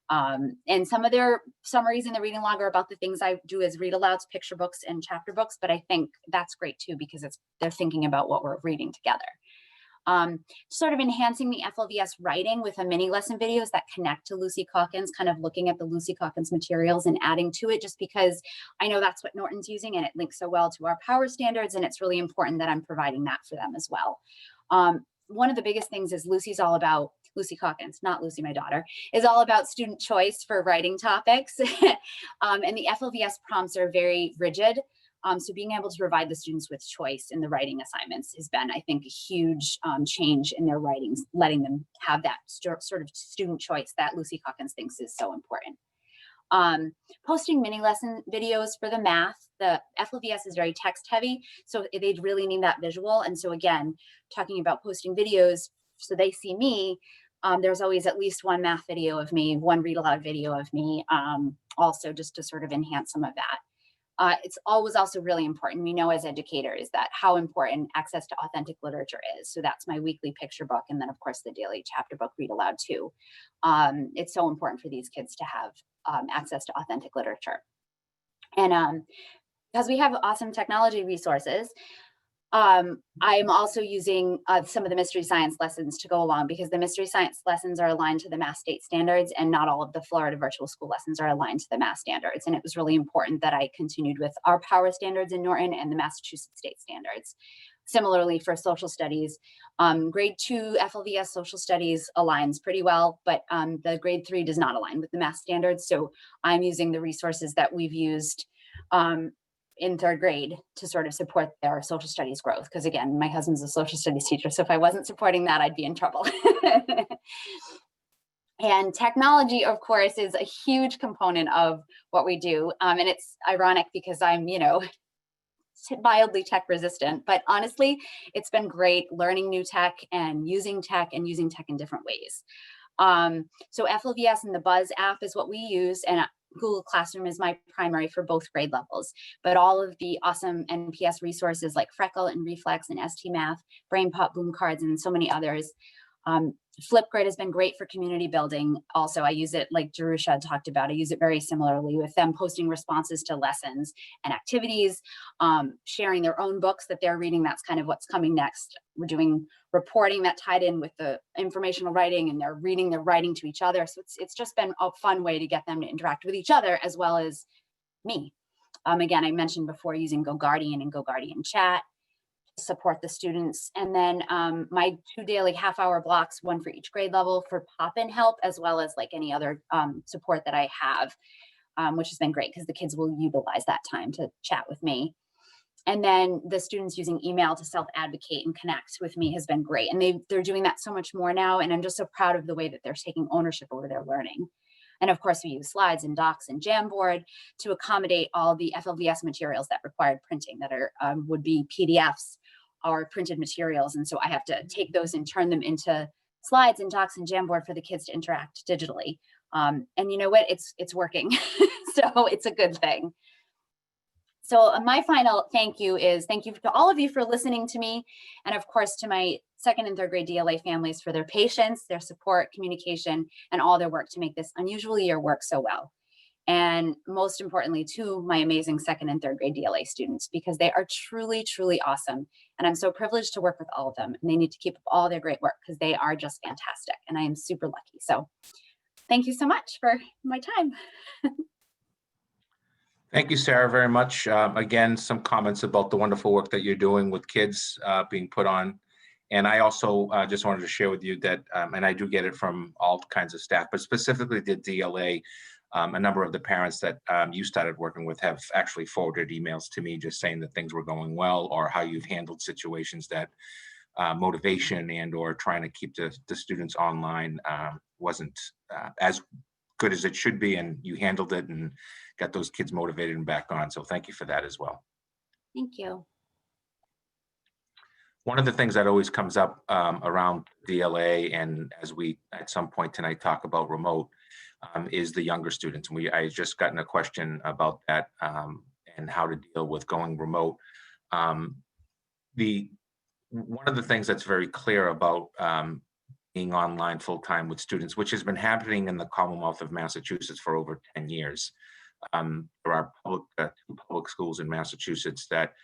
[SPEAKER 13] and some of their summaries in the reading log are about the things I do as read alouds, picture books, and chapter books, but I think that's great too, because they're thinking about what we're reading together. Sort of enhancing the FLVS writing with a mini lesson videos that connect to Lucy Calkins, kind of looking at the Lucy Calkins materials and adding to it, just because I know that's what Norton's using and it links so well to our power standards, and it's really important that I'm providing that for them as well. one of the biggest things is Lucy Calkins, not Lucy, my daughter, is all about student choice for writing topics. And the FLVS prompts are very rigid. So being able to provide the students with choice in the writing assignments has been, I think, a huge change in their writings, letting them have that sort of student choice that Lucy Calkins thinks is so important. Posting mini lesson videos for the math. The FLVS is very text heavy, so they really need that visual. And so again, talking about posting videos so they see me, there's always at least one math video of me, one read aloud video of me, also just to sort of enhance some of that. It's always also really important. We know as educators that how important access to authentic literature is. So that's my weekly picture book. And then of course the daily chapter book read aloud too. It's so important for these kids to have access to authentic literature. And because we have awesome technology resources, I'm also using some of the mystery science lessons to go along, because the mystery science lessons are aligned to the Mass State standards, and not all of the Florida virtual school lessons are aligned to the Mass standards. And it was really important that I continued with our power standards in Norton and the Massachusetts state standards. Similarly for social studies, grade 2 FLVS social studies aligns pretty well, but the grade 3 does not align with the Mass standards. So I'm using the resources that we've used in 3rd grade to sort of support their social studies growth. Because again, my husband's a social studies teacher, so if I wasn't supporting that, I'd be in trouble. And technology, of course, is a huge component of what we do. And it's ironic because I'm, mildly tech resistant, but honestly, it's been great learning new tech and using tech in different ways. So FLVS and the Buzz app is what we use, and Google Classroom is my primary for both grade levels, but all of the awesome NPS resources like Freckle and Reflex and ST Math, BrainPop, Boom Cards, and so many others. Flipgrid has been great for community building. Also, I use it like Jerusha talked about. I use it very similarly with them posting responses to lessons and activities, sharing their own books that they're reading. That's kind of what's coming next. We're doing reporting that tied in with the informational writing, and they're writing to each other. So it's just been a fun way to get them to interact with each other as well as me. Again, I mentioned before using GoGuardian and GoGuardian Chat to support the students. And then my 2 daily half-hour blocks, one for each grade level for pop-in help, as well as like any other support that I have, which has been great because the kids will utilize that time to chat with me. And then the students using email to self-advocate and connect with me has been great. And they're doing that so much more now. And I'm just so proud of the way that they're taking ownership over their learning. And of course, we use slides and docs and Jamboard to accommodate all the FLVS materials that required printing that are would be PDFs or printed materials. And so I have to take those and turn them into slides and docs and Jamboard for the kids to interact digitally. And you know what? It's working. So it's a good thing. So my final thank you to all of you for listening to me. And of course, to my 2nd and 3rd grade DLA families for their patience, their support, communication, and all their work to make this unusual year work so well. And most importantly, to my amazing 2nd and 3rd grade DLA students, because they are truly, truly awesome. And I'm so privileged to work with all of them. And they need to keep up all their great work because they are just fantastic. And I am super lucky. So thank you so much for my time.
[SPEAKER 6] Thank you, Sarah, very much. Again, some comments about the wonderful work that you're doing with kids being put on. And I also just wanted to share with you that, and I do get it from all kinds of staff, but specifically the DLA, a number of the parents that you started working with have actually forwarded emails to me just saying that things were going well, or how you've handled situations that motivation and or trying to keep the students online wasn't as good as it should be, and you handled it and got those kids motivated and back on. So thank you for that as well.
[SPEAKER 13] Thank you.
[SPEAKER 6] One of the things that always comes up around DLA, and as we at some point tonight talk about remote, is the younger students. I just gotten a question about that and how to deal with going remote. One of the things that's very clear about being online full-time with students, which has been happening in the Commonwealth of Massachusetts for over 10 years. There are two public schools in Massachusetts that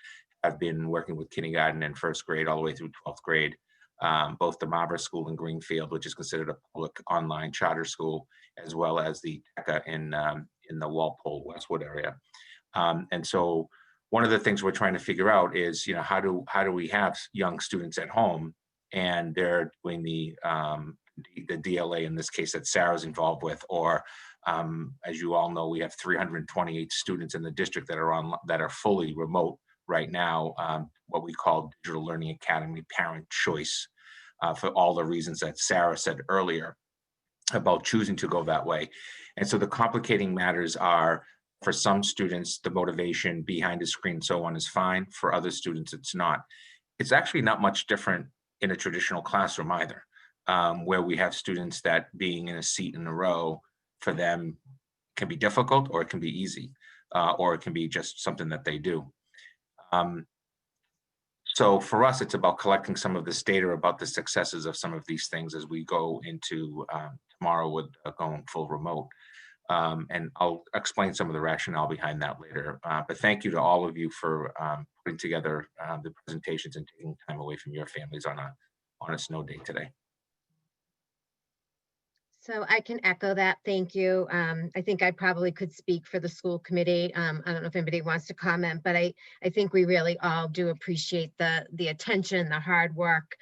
[SPEAKER 6] have been working with kindergarten and 1st grade all the way through 12th grade. Both the Marver School in Greenfield, which is considered a public online charter school, as well as the TECA in the Walpole Westwood area. And so one of the things we're trying to figure out is, how do we have young students at home and they're doing the DLA in this case that Sarah's involved with, or as you all know, we have 328 students in the district that are fully remote right now, what we call Digital Learning Academy Parent Choice, for all the reasons that Sarah said earlier about choosing to go that way. And so the complicating matters are, for some students, the motivation behind the screen and so on is fine. For other students, it's not. It's actually not much different in a traditional classroom either, where we have students that being in a seat in a row for them can be difficult, or it can be easy, or it can be just something that they do. So for us, it's about collecting some of this data about the successes of some of these things as we go into tomorrow with going full remote. And I'll explain some of the rationale behind that later. But thank you to all of you for putting together the presentations and taking time away from your families on a snow day today.
[SPEAKER 2] So I can echo that. Thank you. I think I probably could speak for the school committee. I don't know if anybody wants to comment, but I think we really all do appreciate the attention, the hard work,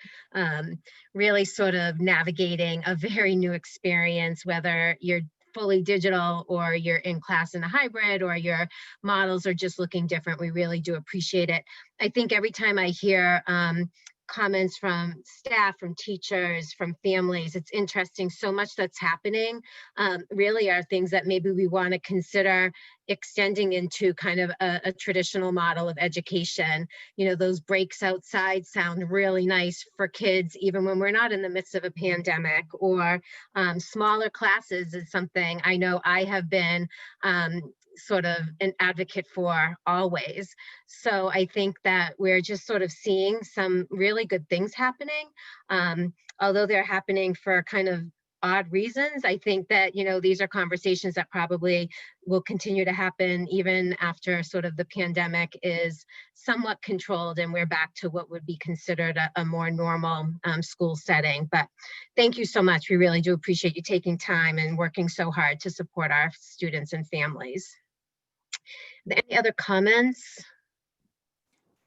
[SPEAKER 2] really sort of navigating a very new experience, whether you're fully digital or you're in class in a hybrid or your models are just looking different. We really do appreciate it. I think every time I hear comments from staff, from teachers, from families, it's interesting. So much that's happening really are things that maybe we want to consider extending into kind of a traditional model of education. You know, those breaks outside sound really nice for kids, even when we're not in the midst of a pandemic, or smaller classes is something I know I have been sort of an advocate for always. So I think that we're just sort of seeing some really good things happening. Although they're happening for kind of odd reasons, I think that, you know, these are conversations that probably will continue to happen even after sort of the pandemic is somewhat controlled and we're back to what would be considered a more normal school setting. But thank you so much. We really do appreciate you taking time and working so hard to support our students and families. Any other comments?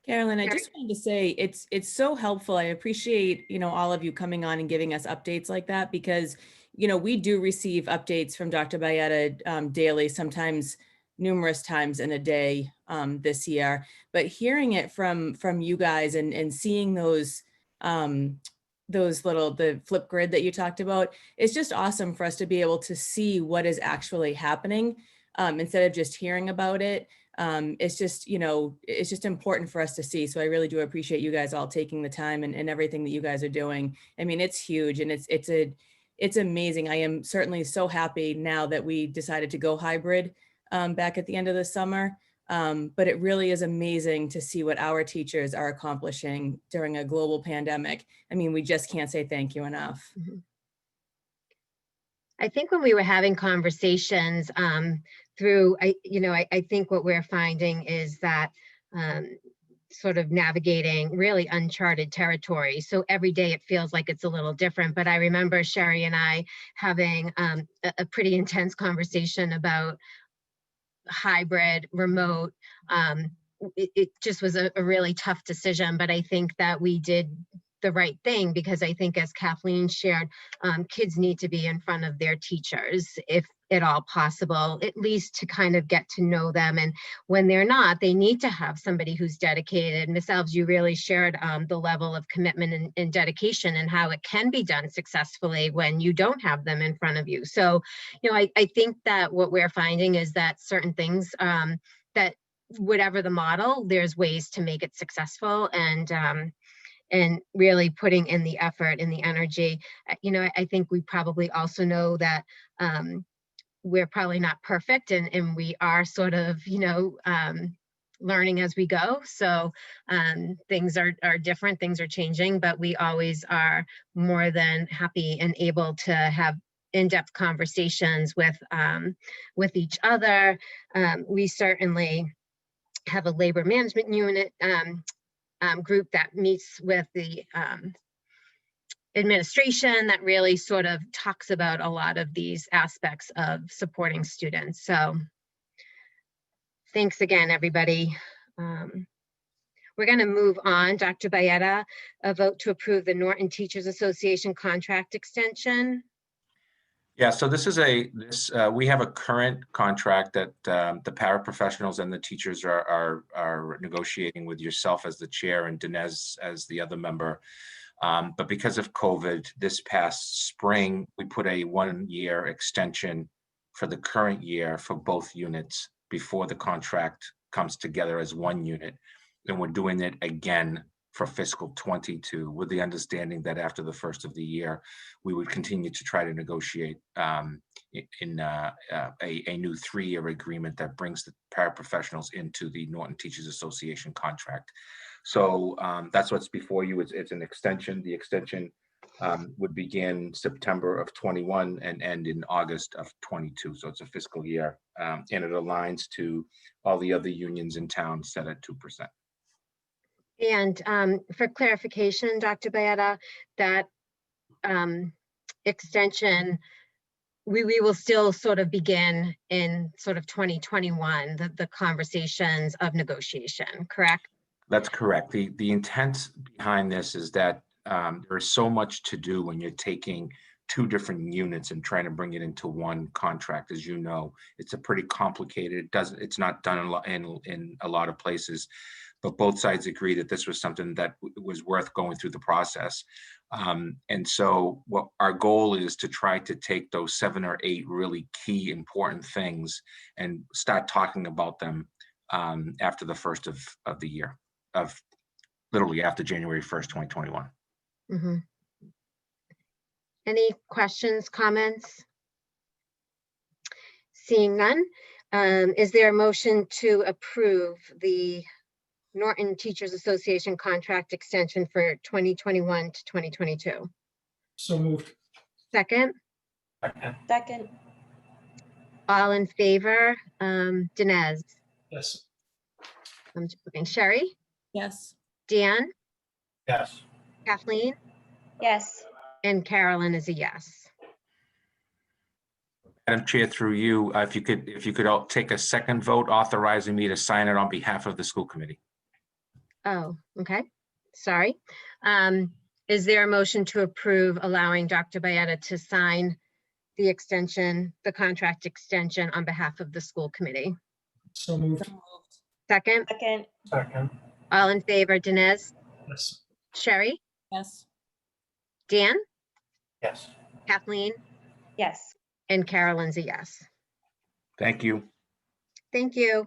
[SPEAKER 14] Carolyn, I just wanted to say it's so helpful. I appreciate, you know, all of you coming on and giving us updates like that, because, you know, we do receive updates from Dr. Bayetta daily, sometimes numerous times in a day this year. But hearing it from you guys and seeing those the flip grid that you talked about, it's just awesome for us to be able to see what is actually happening instead of just hearing about it. It's just, you know, it's just important for us to see. So I really do appreciate you guys all taking the time and everything that you guys are doing. I mean, it's huge and it's amazing. I am certainly so happy now that we decided to go hybrid back at the end of the summer. But it really is amazing to see what our teachers are accomplishing during a global pandemic. I mean, we just can't say thank you enough.
[SPEAKER 2] Mm-hmm. I think when we were having conversations through, I think what we're finding is that sort of navigating really uncharted territory. So every day it feels like it's a little different. But I remember Sherry and I having a pretty intense conversation about hybrid, remote. It just was a really tough decision, but I think that we did the right thing, because I think, as Kathleen shared, kids need to be in front of their teachers, if at all possible, at least to kind of get to know them. And when they're not, they need to have somebody who's dedicated. Ms. Alves, you really shared the level of commitment and dedication and how it can be done successfully when you don't have them in front of you. So, you know, I think that what we're finding is that certain things that whatever the model, there's ways to make it successful, and really putting in the effort and the energy. You know, I think we probably also know that we're probably not perfect, and we are sort of, you know, learning as we go. So things are different, things are changing, but we always are more than happy and able to have in-depth conversations with each other. We certainly have a labor management unit group that meets with the administration that really sort of talks about a lot of these aspects of supporting students. So thanks again, everybody. We're going to move on. Dr. Byetta, a vote to approve the Norton Teachers Association contract extension.
[SPEAKER 6] Yeah, so this is we have a current contract that the paraprofessionals and the teachers are negotiating with yourself as the chair and Dinesh as the other member. But because of COVID, this past spring, we put a 1-year extension for the current year for both units before the contract comes together as one unit. And we're doing it again for fiscal 22 with the understanding that after the first of the year, we would continue to try to negotiate in a new 3-year agreement that brings the paraprofessionals into the Norton Teachers Association contract. So that's what's before you. It's an extension. The extension would begin September of 21 and end in August of 22. So it's a fiscal year, and it aligns to all the other unions in town set at 2%.
[SPEAKER 2] And for clarification, Dr. Byetta, that extension, we will still sort of begin in sort of 2021, the conversations of negotiation, correct?
[SPEAKER 6] That's correct. The intent behind this is that there is so much to do when you're taking 2 different units and trying to bring it into one contract. As you know, it's a pretty complicated. It's not done in a lot of places, but both sides agree that this was something that was worth going through the process. And so what our goal is to try to take those 7 or 8 really key important things and start talking about them after the first of the year, of literally after January 1st, 2021.
[SPEAKER 2] Mm-hmm. Any questions, comments? Seeing none, is there a motion to approve the Norton Teachers Association contract extension for 2021 to 2022?
[SPEAKER 3] So moved.
[SPEAKER 2] Second,
[SPEAKER 12] Second,
[SPEAKER 2] all in favor? Dinesh,
[SPEAKER 3] Yes.
[SPEAKER 2] I'm just looking. Sherry,
[SPEAKER 14] Yes.
[SPEAKER 2] Dan,
[SPEAKER 9] Yes.
[SPEAKER 2] Kathleen,
[SPEAKER 12] yes.
[SPEAKER 2] and Carolyn is a yes.
[SPEAKER 6] Madam Chair, through you, if you could all take a second vote authorizing me to sign it on behalf of the school committee.
[SPEAKER 2] Oh, okay. Sorry. Is there a motion to approve allowing Dr. Byetta to sign the extension, the contract extension on behalf of the school committee?
[SPEAKER 3] So moved.
[SPEAKER 2] Second,
[SPEAKER 12] Second,
[SPEAKER 9] Second.
[SPEAKER 2] all in favor, Dinesh,
[SPEAKER 3] Yes.
[SPEAKER 2] Sherry,
[SPEAKER 14] Yes.
[SPEAKER 2] Dan,
[SPEAKER 9] Yes.
[SPEAKER 2] Kathleen,
[SPEAKER 12] yes.
[SPEAKER 2] and Carolyn's a yes.
[SPEAKER 6] Thank you.
[SPEAKER 2] Thank you.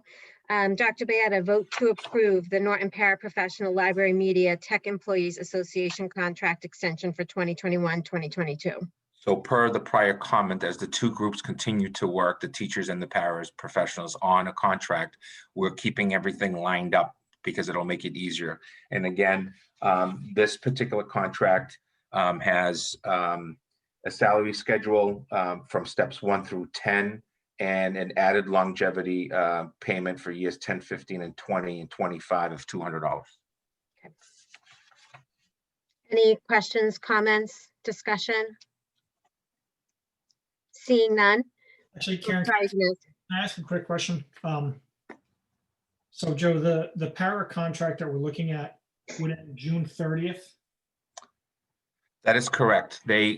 [SPEAKER 2] Dr. Byetta, vote to approve the Norton Paraprofessional Library Media Tech Employees Association contract extension for 2021-2022.
[SPEAKER 6] So per the prior comment, as the 2 groups continue to work, the teachers and the paraprofessionals on a contract, we're keeping everything lined up because it'll make it easier. And again, this particular contract has a salary schedule from steps 1 through 10 and an added longevity payment for years 10, 15, and 20 and 25 of $200.
[SPEAKER 2] Any questions, comments, discussion? Seeing none.
[SPEAKER 3] Actually, Karen,
[SPEAKER 2] Sorry, Dinesh.
[SPEAKER 3] can I ask a quick question? So Joe, the para contract that we're looking at would end June 30th.
[SPEAKER 6] That is correct. Their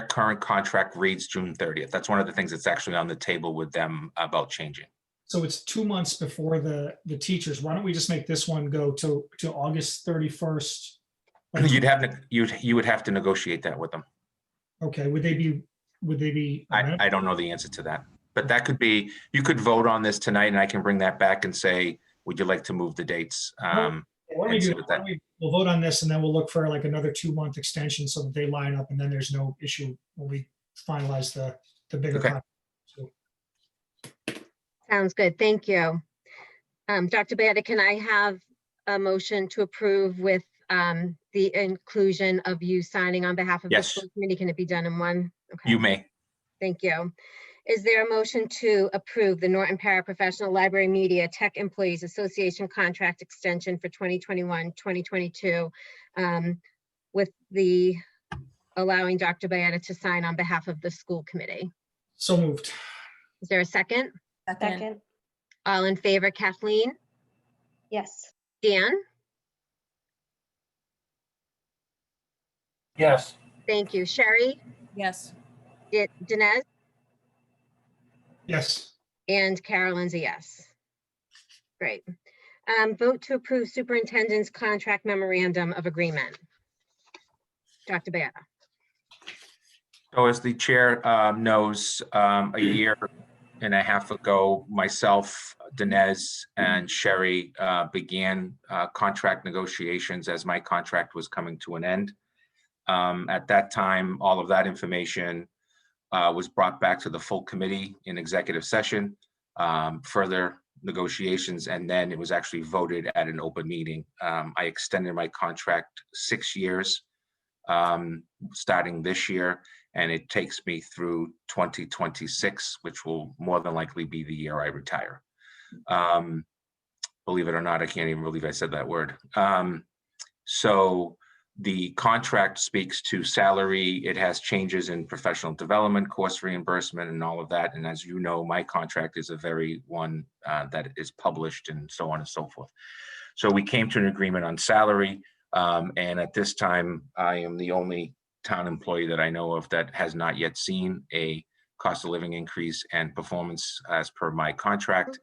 [SPEAKER 6] current contract reads June 30th. That's one of the things that's actually on the table with them about changing.
[SPEAKER 3] So it's 2 months before the teachers. Why don't we just make this one go to August 31st?
[SPEAKER 6] You would have to negotiate that with them.
[SPEAKER 3] Okay, would they be?
[SPEAKER 6] I don't know the answer to that, but that could be, you could vote on this tonight and I can bring that back and say, would you like to move the dates?
[SPEAKER 3] Why don't we
[SPEAKER 6] and see
[SPEAKER 3] do
[SPEAKER 6] what
[SPEAKER 3] that? We'll vote on this and then we'll look for like another 2-month extension so that they line up and then there's no issue when we finalize the bigger
[SPEAKER 6] Okay.
[SPEAKER 3] contract. So,
[SPEAKER 2] Sounds good. Thank you. Dr. Byetta, can I have a motion to approve with the inclusion of you signing on behalf of the
[SPEAKER 6] Yes.
[SPEAKER 2] school committee? Can it be done in one? Okay.
[SPEAKER 6] You may.
[SPEAKER 2] Thank you. Is there a motion to approve the Norton Paraprofessional Library Media Tech Employees Association contract extension for 2021-2022 with the allowing Dr. Byetta to sign on behalf of the school committee?
[SPEAKER 3] So moved.
[SPEAKER 2] Is there a second?
[SPEAKER 12] Second,
[SPEAKER 2] All in favor, Kathleen,
[SPEAKER 12] Yes.
[SPEAKER 2] Dan?
[SPEAKER 15] Yes.
[SPEAKER 2] Thank you. Sherry?
[SPEAKER 14] Yes.
[SPEAKER 2] Dinesh?
[SPEAKER 3] Yes.
[SPEAKER 2] And Carolyn's a yes. Great. Vote to approve superintendent's contract memorandum of agreement. Dr. Beata.
[SPEAKER 6] So as the chair knows, a year and a half ago, myself, Dinesh, and Sherry began contract negotiations as my contract was coming to an end. At that time, all of that information was brought back to the full committee in executive session, further negotiations, and then it was actually voted at an open meeting. I extended my contract 6 years, starting this year, and it takes me through 2026, which will more than likely be the year I retire. Believe it or not, I can't even believe I said that word. So the contract speaks to salary. It has changes in professional development, course reimbursement, and all of that. And as you know, my contract is a very one that is published and so on and so forth. So we came to an agreement on salary. And at this time, I am the only town employee that I know of that has not yet seen a cost of living increase and performance as per my contract.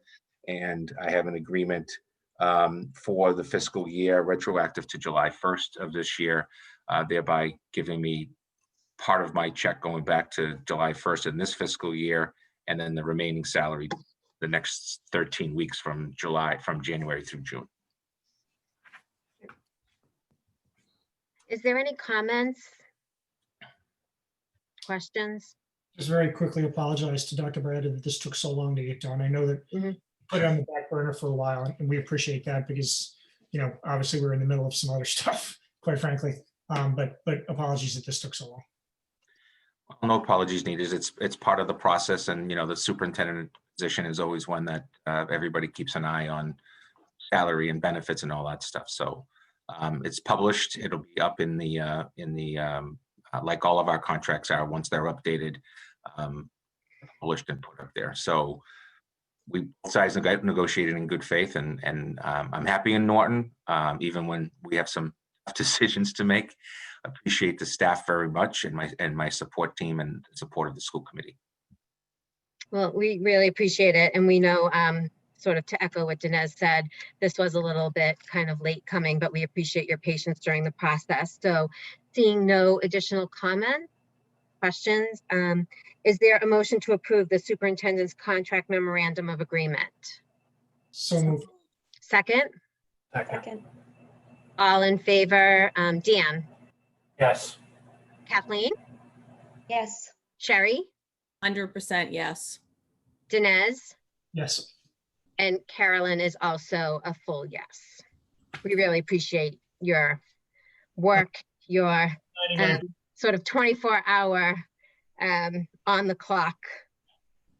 [SPEAKER 6] And I have an agreement for the fiscal year retroactive to July 1st of this year, thereby giving me part of my check going back to July 1st in this fiscal year, and then the remaining salary the next 13 weeks from January through June.
[SPEAKER 2] Is there any comments? Questions?
[SPEAKER 3] Just very quickly apologize to Dr. Brad that this took so long to get done. I know that you put it on the back burner for a while, and we appreciate that because, you know, obviously we're in the middle of some other stuff, quite frankly. But apologies that this took so long.
[SPEAKER 6] Well, no apologies needed. It's part of the process, and you know, the superintendent position is always one that everybody keeps an eye on salary and benefits and all that stuff. So it's published. It'll be up in the like all of our contracts are once they're updated, published and put up there. So we both sides negotiated in good faith, and I'm happy in Norton, even when we have some decisions to make. Appreciate the staff very much and my support team and support of the school committee.
[SPEAKER 2] Well, we really appreciate it. And we know, sort of to echo what Dinesh said, this was a little bit kind of late coming, but we appreciate your patience during the process. So seeing no additional comments, questions, is there a motion to approve the superintendent's contract memorandum of agreement?
[SPEAKER 3] So moved.
[SPEAKER 2] Second?
[SPEAKER 12] Second.
[SPEAKER 2] All in favor? Dan?
[SPEAKER 15] Yes.
[SPEAKER 2] Kathleen?
[SPEAKER 12] Yes.
[SPEAKER 2] Sherry?
[SPEAKER 14] 100% yes.
[SPEAKER 2] Dinesh?
[SPEAKER 3] Yes.
[SPEAKER 2] And Carolyn is also a full yes. We really appreciate your work, your sort of 24-hour on the clock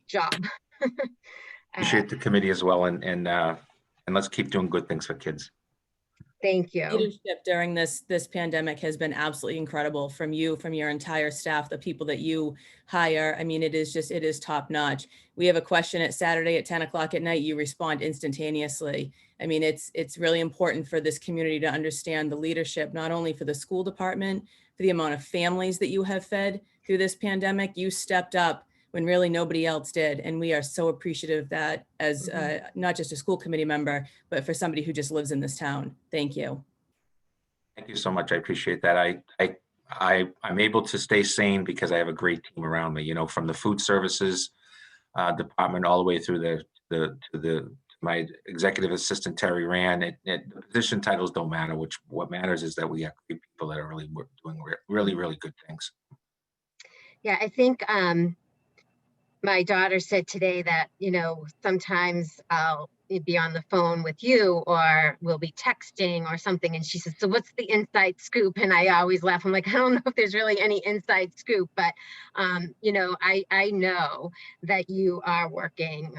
[SPEAKER 2] job.
[SPEAKER 6] Appreciate the committee as well, and let's keep doing good things for kids.
[SPEAKER 2] Thank you.
[SPEAKER 14] Leadership during this pandemic has been absolutely incredible from you, from your entire staff, the people that you hire. I mean, it is top notch. We have a question at Saturday at 10 o'clock at night. You respond instantaneously. I mean, it's really important for this community to understand the leadership, not only for the school department, for the amount of families that you have fed through this pandemic. You stepped up when really nobody else did. And we are so appreciative of that as not just a school committee member, but for somebody who just lives in this town. Thank you.
[SPEAKER 6] Thank you so much. I appreciate that. I'm able to stay sane because I have a great team around me, you know, from the food services department all the way through my executive assistant, Terry Rand. Position titles don't matter. What matters is that we have great people that are really doing really good things.
[SPEAKER 2] Yeah, I think my daughter said today that, you know, sometimes I'll be on the phone with you or we'll be texting or something. And she says, so what's the inside scoop? And I always laugh. I'm like, I don't know if there's really any inside scoop, but, you know, I know that you are working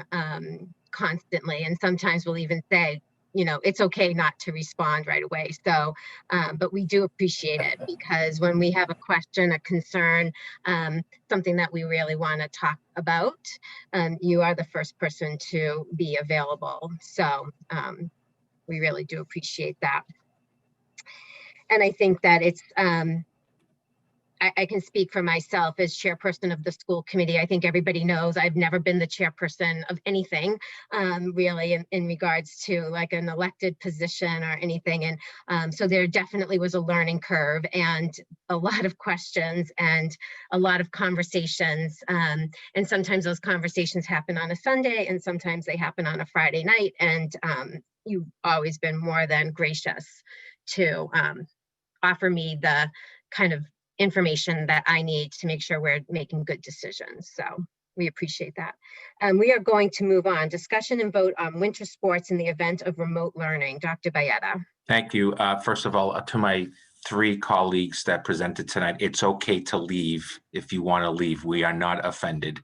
[SPEAKER 2] constantly. And sometimes we'll even say, you know, it's okay not to respond right away. So, but we do appreciate it because when we have a question, a concern, something that we really want to talk about, you are the first person to be available. So we really do appreciate that. And I think that it's, I can speak for myself as chairperson of the school committee. I think everybody knows I've never been the chairperson of anything really in regards to like an elected position or anything. And so there definitely was a learning curve and a lot of questions and a lot of conversations. And sometimes those conversations happen on a Sunday and sometimes they happen on a Friday night. And you've always been more than gracious to offer me the kind of information that I need to make sure we're making good decisions. So we appreciate that. We are going to move on. Discussion and vote on winter sports in the event of remote learning. Dr. Bayetta.
[SPEAKER 6] Thank you. First of all, to my 3 colleagues that presented tonight, it's okay to leave if you want to leave. We are not offended.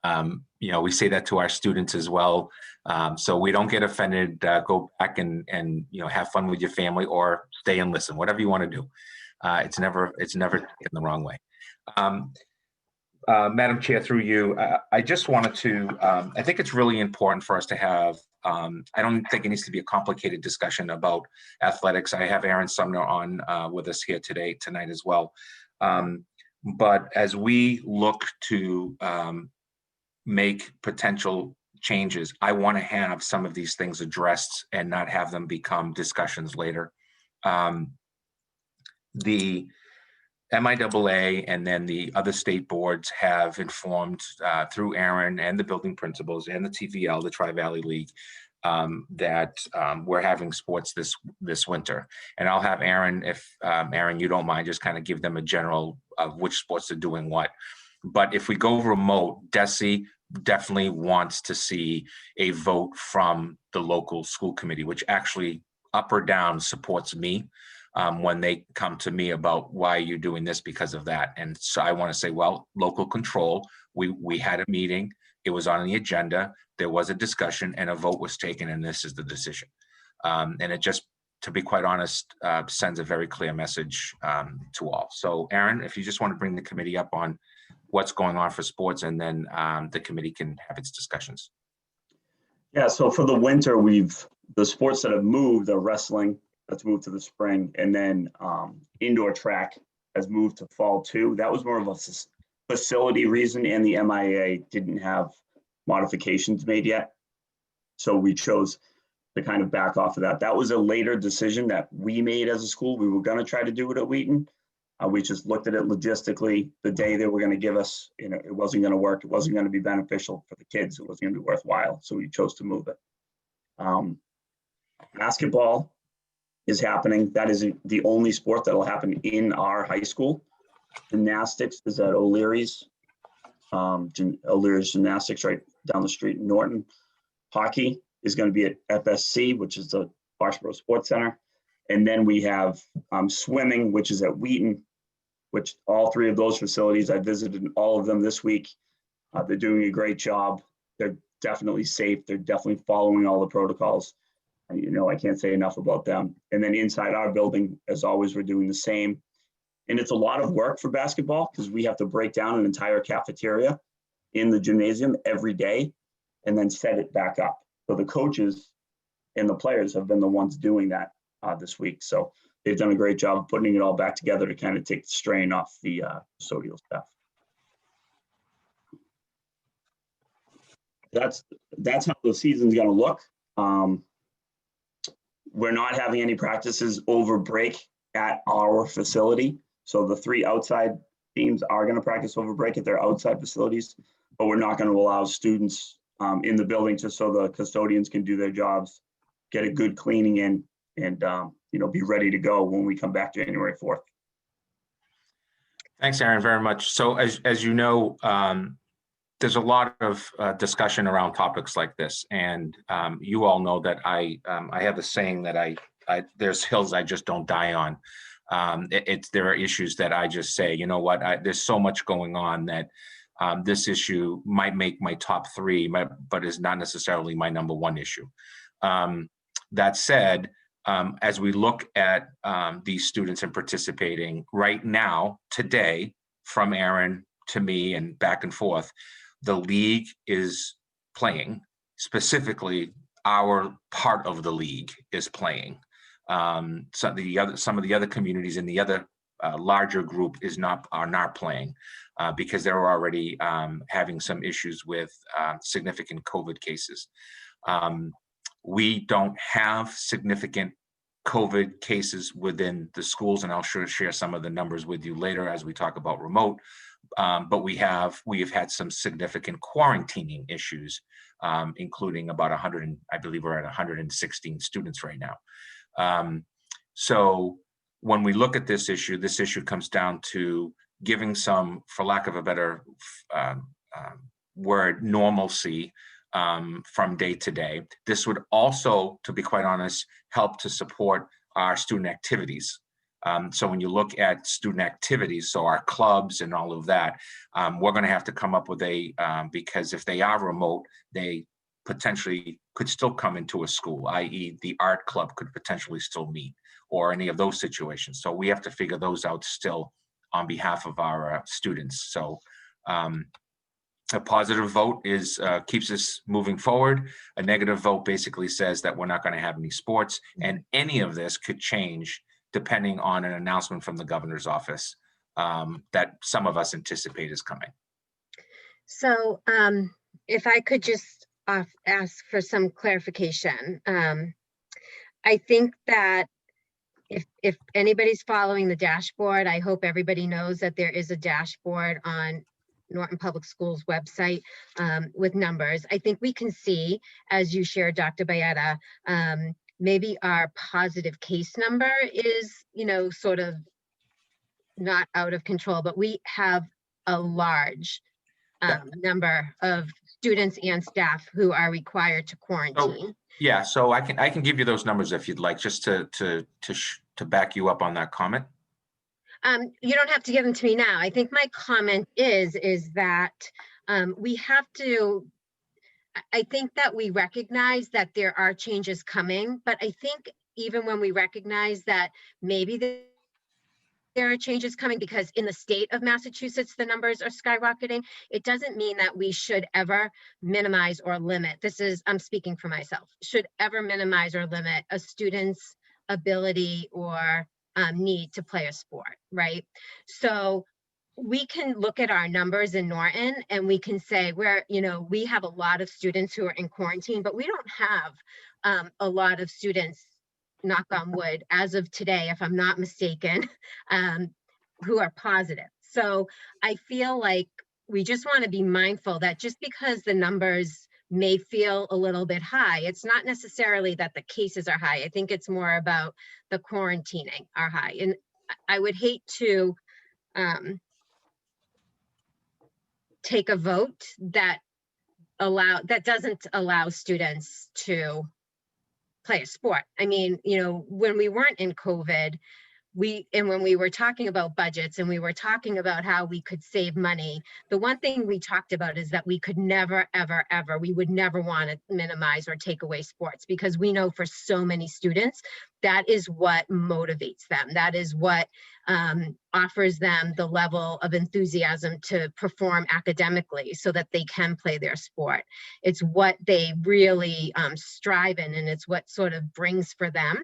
[SPEAKER 6] You know, we say that to our students as well. So we don't get offended. Go back and you know, have fun with your family or stay and listen, whatever you want to do. It's never taken the wrong way. Madam Chair, through you, I just wanted to, I think it's really important for us to have, I don't think it needs to be a complicated discussion about athletics. I have Aaron Sumner on with us here tonight as well. But as we look to make potential changes, I want to have some of these things addressed and not have them become discussions later. The MIAA and then the other state boards have informed through Aaron and the building principals and the TVL, the Tri-Valley League, that we're having sports this winter. And I'll have Aaron, if Aaron, you don't mind, just kind of give them a general of which sports are doing what. But if we go remote, DESE definitely wants to see a vote from the local school committee, which actually up or down supports me. When they come to me about why you're doing this because of that. And so I want to say, well, local control, we had a meeting, it was on the agenda, there was a discussion and a vote was taken and this is the decision. And it just, to be quite honest, sends a very clear message to all. So Aaron, if you just want to bring the committee up on what's going on for sports, and then the committee can have its discussions.
[SPEAKER 15] Yeah, so for the winter, the sports that have moved are wrestling, that's moved to the spring, and then indoor track has moved to fall too. That was more of a facility reason, and the MIAA didn't have modifications made yet. So we chose to kind of back off of that. That was a later decision that we made as a school. We were going to try to do it at Wheaton. We just looked at it logistically. The day they were going to give us, you know, it wasn't going to work. It wasn't going to be beneficial for the kids. It wasn't going to be worthwhile. So we chose to move it. Basketball is happening. That is the only sport that will happen in our high school. Gymnastics is at O'Leary's. O'Leary's Gymnastics right down the street in Norton. Hockey is going to be at FSC, which is the Foxborough Sports Center. And then we have swimming, which is at Wheaton, which all 3 of those facilities, I visited all of them this week. They're doing a great job. They're definitely safe. They're definitely following all the protocols. You know, I can't say enough about them. And then inside our building, as always, we're doing the same. And it's a lot of work for basketball because we have to break down an entire cafeteria in the gymnasium every day and then set it back up. So the coaches and the players have been the ones doing that this week. So they've done a great job putting it all back together to kind of take the strain off the custodial staff. That's how the season's going to look. We're not having any practices over break at our facility. So the 3 outside teams are going to practice over break at their outside facilities, but we're not going to allow students in the building just so the custodians can do their jobs, get a good cleaning in, and you know, be ready to go when we come back January 4th.
[SPEAKER 6] Thanks, Aaron, very much. So as you know, there's a lot of discussion around topics like this, and you all know that I have a saying that there's hills I just don't die on. There are issues that I just say, you know what, there's so much going on that this issue might make my top 3, but is not necessarily my number 1 issue. That said, as we look at these students and participating right now, today, from Aaron to me and back and forth, the league is playing. Specifically, our part of the league is playing. Some of the other communities in the other larger group are not playing because they're already having some issues with significant COVID cases. We don't have significant COVID cases within the schools, and I'll share some of the numbers with you later as we talk about remote. But we have had some significant quarantining issues, including about 100, I believe we're at 116 students right now. So when we look at this issue comes down to giving some, for lack of a better word, normalcy from day to day. This would also, to be quite honest, help to support our student activities. So when you look at student activities, so our clubs and all of that, we're going to have to come up with because if they are remote, they potentially could still come into a school, i.e. the art club could potentially still meet, or any of those situations. So we have to figure those out still on behalf of our students. So a positive vote keeps us moving forward. A negative vote basically says that we're not going to have any sports, and any of this could change depending on an announcement from the governor's office that some of us anticipate is coming.
[SPEAKER 2] So if I could just ask for some clarification. I think that if anybody's following the dashboard, I hope everybody knows that there is a dashboard on Norton Public Schools website with numbers. I think we can see, as you shared, Dr. Bayetta, maybe our positive case number is, sort of not out of control, but we have a large number of students and staff who are required to quarantine.
[SPEAKER 6] Yeah, so I can give you those numbers if you'd like, just to back you up on that comment.
[SPEAKER 2] You don't have to give them to me now. I think my comment is that we have to, I think that we recognize that there are changes coming, but I think even when we recognize that maybe there are changes coming because in the state of Massachusetts, the numbers are skyrocketing, it doesn't mean that we should ever minimize or limit. I'm speaking for myself, should ever minimize or limit a student's ability or need to play a sport, right? So we can look at our numbers in Norton and we can say we have a lot of students who are in quarantine, but we don't have a lot of students, knock on wood, as of today, if I'm not mistaken, who are positive. So I feel like we just want to be mindful that just because the numbers may feel a little bit high, it's not necessarily that the cases are high. I think it's more about the quarantining are high. And I would hate to take a vote that doesn't allow students to play a sport. I mean, when we weren't in COVID, when we were talking about budgets and we were talking about how we could save money, the one thing we talked about is that we could never, ever, ever, we would never want to minimize or take away sports, because we know for so many students, that is what motivates them. That is what offers them the level of enthusiasm to perform academically so that they can play their sport. It's what they really strive in, and it's what sort of brings for them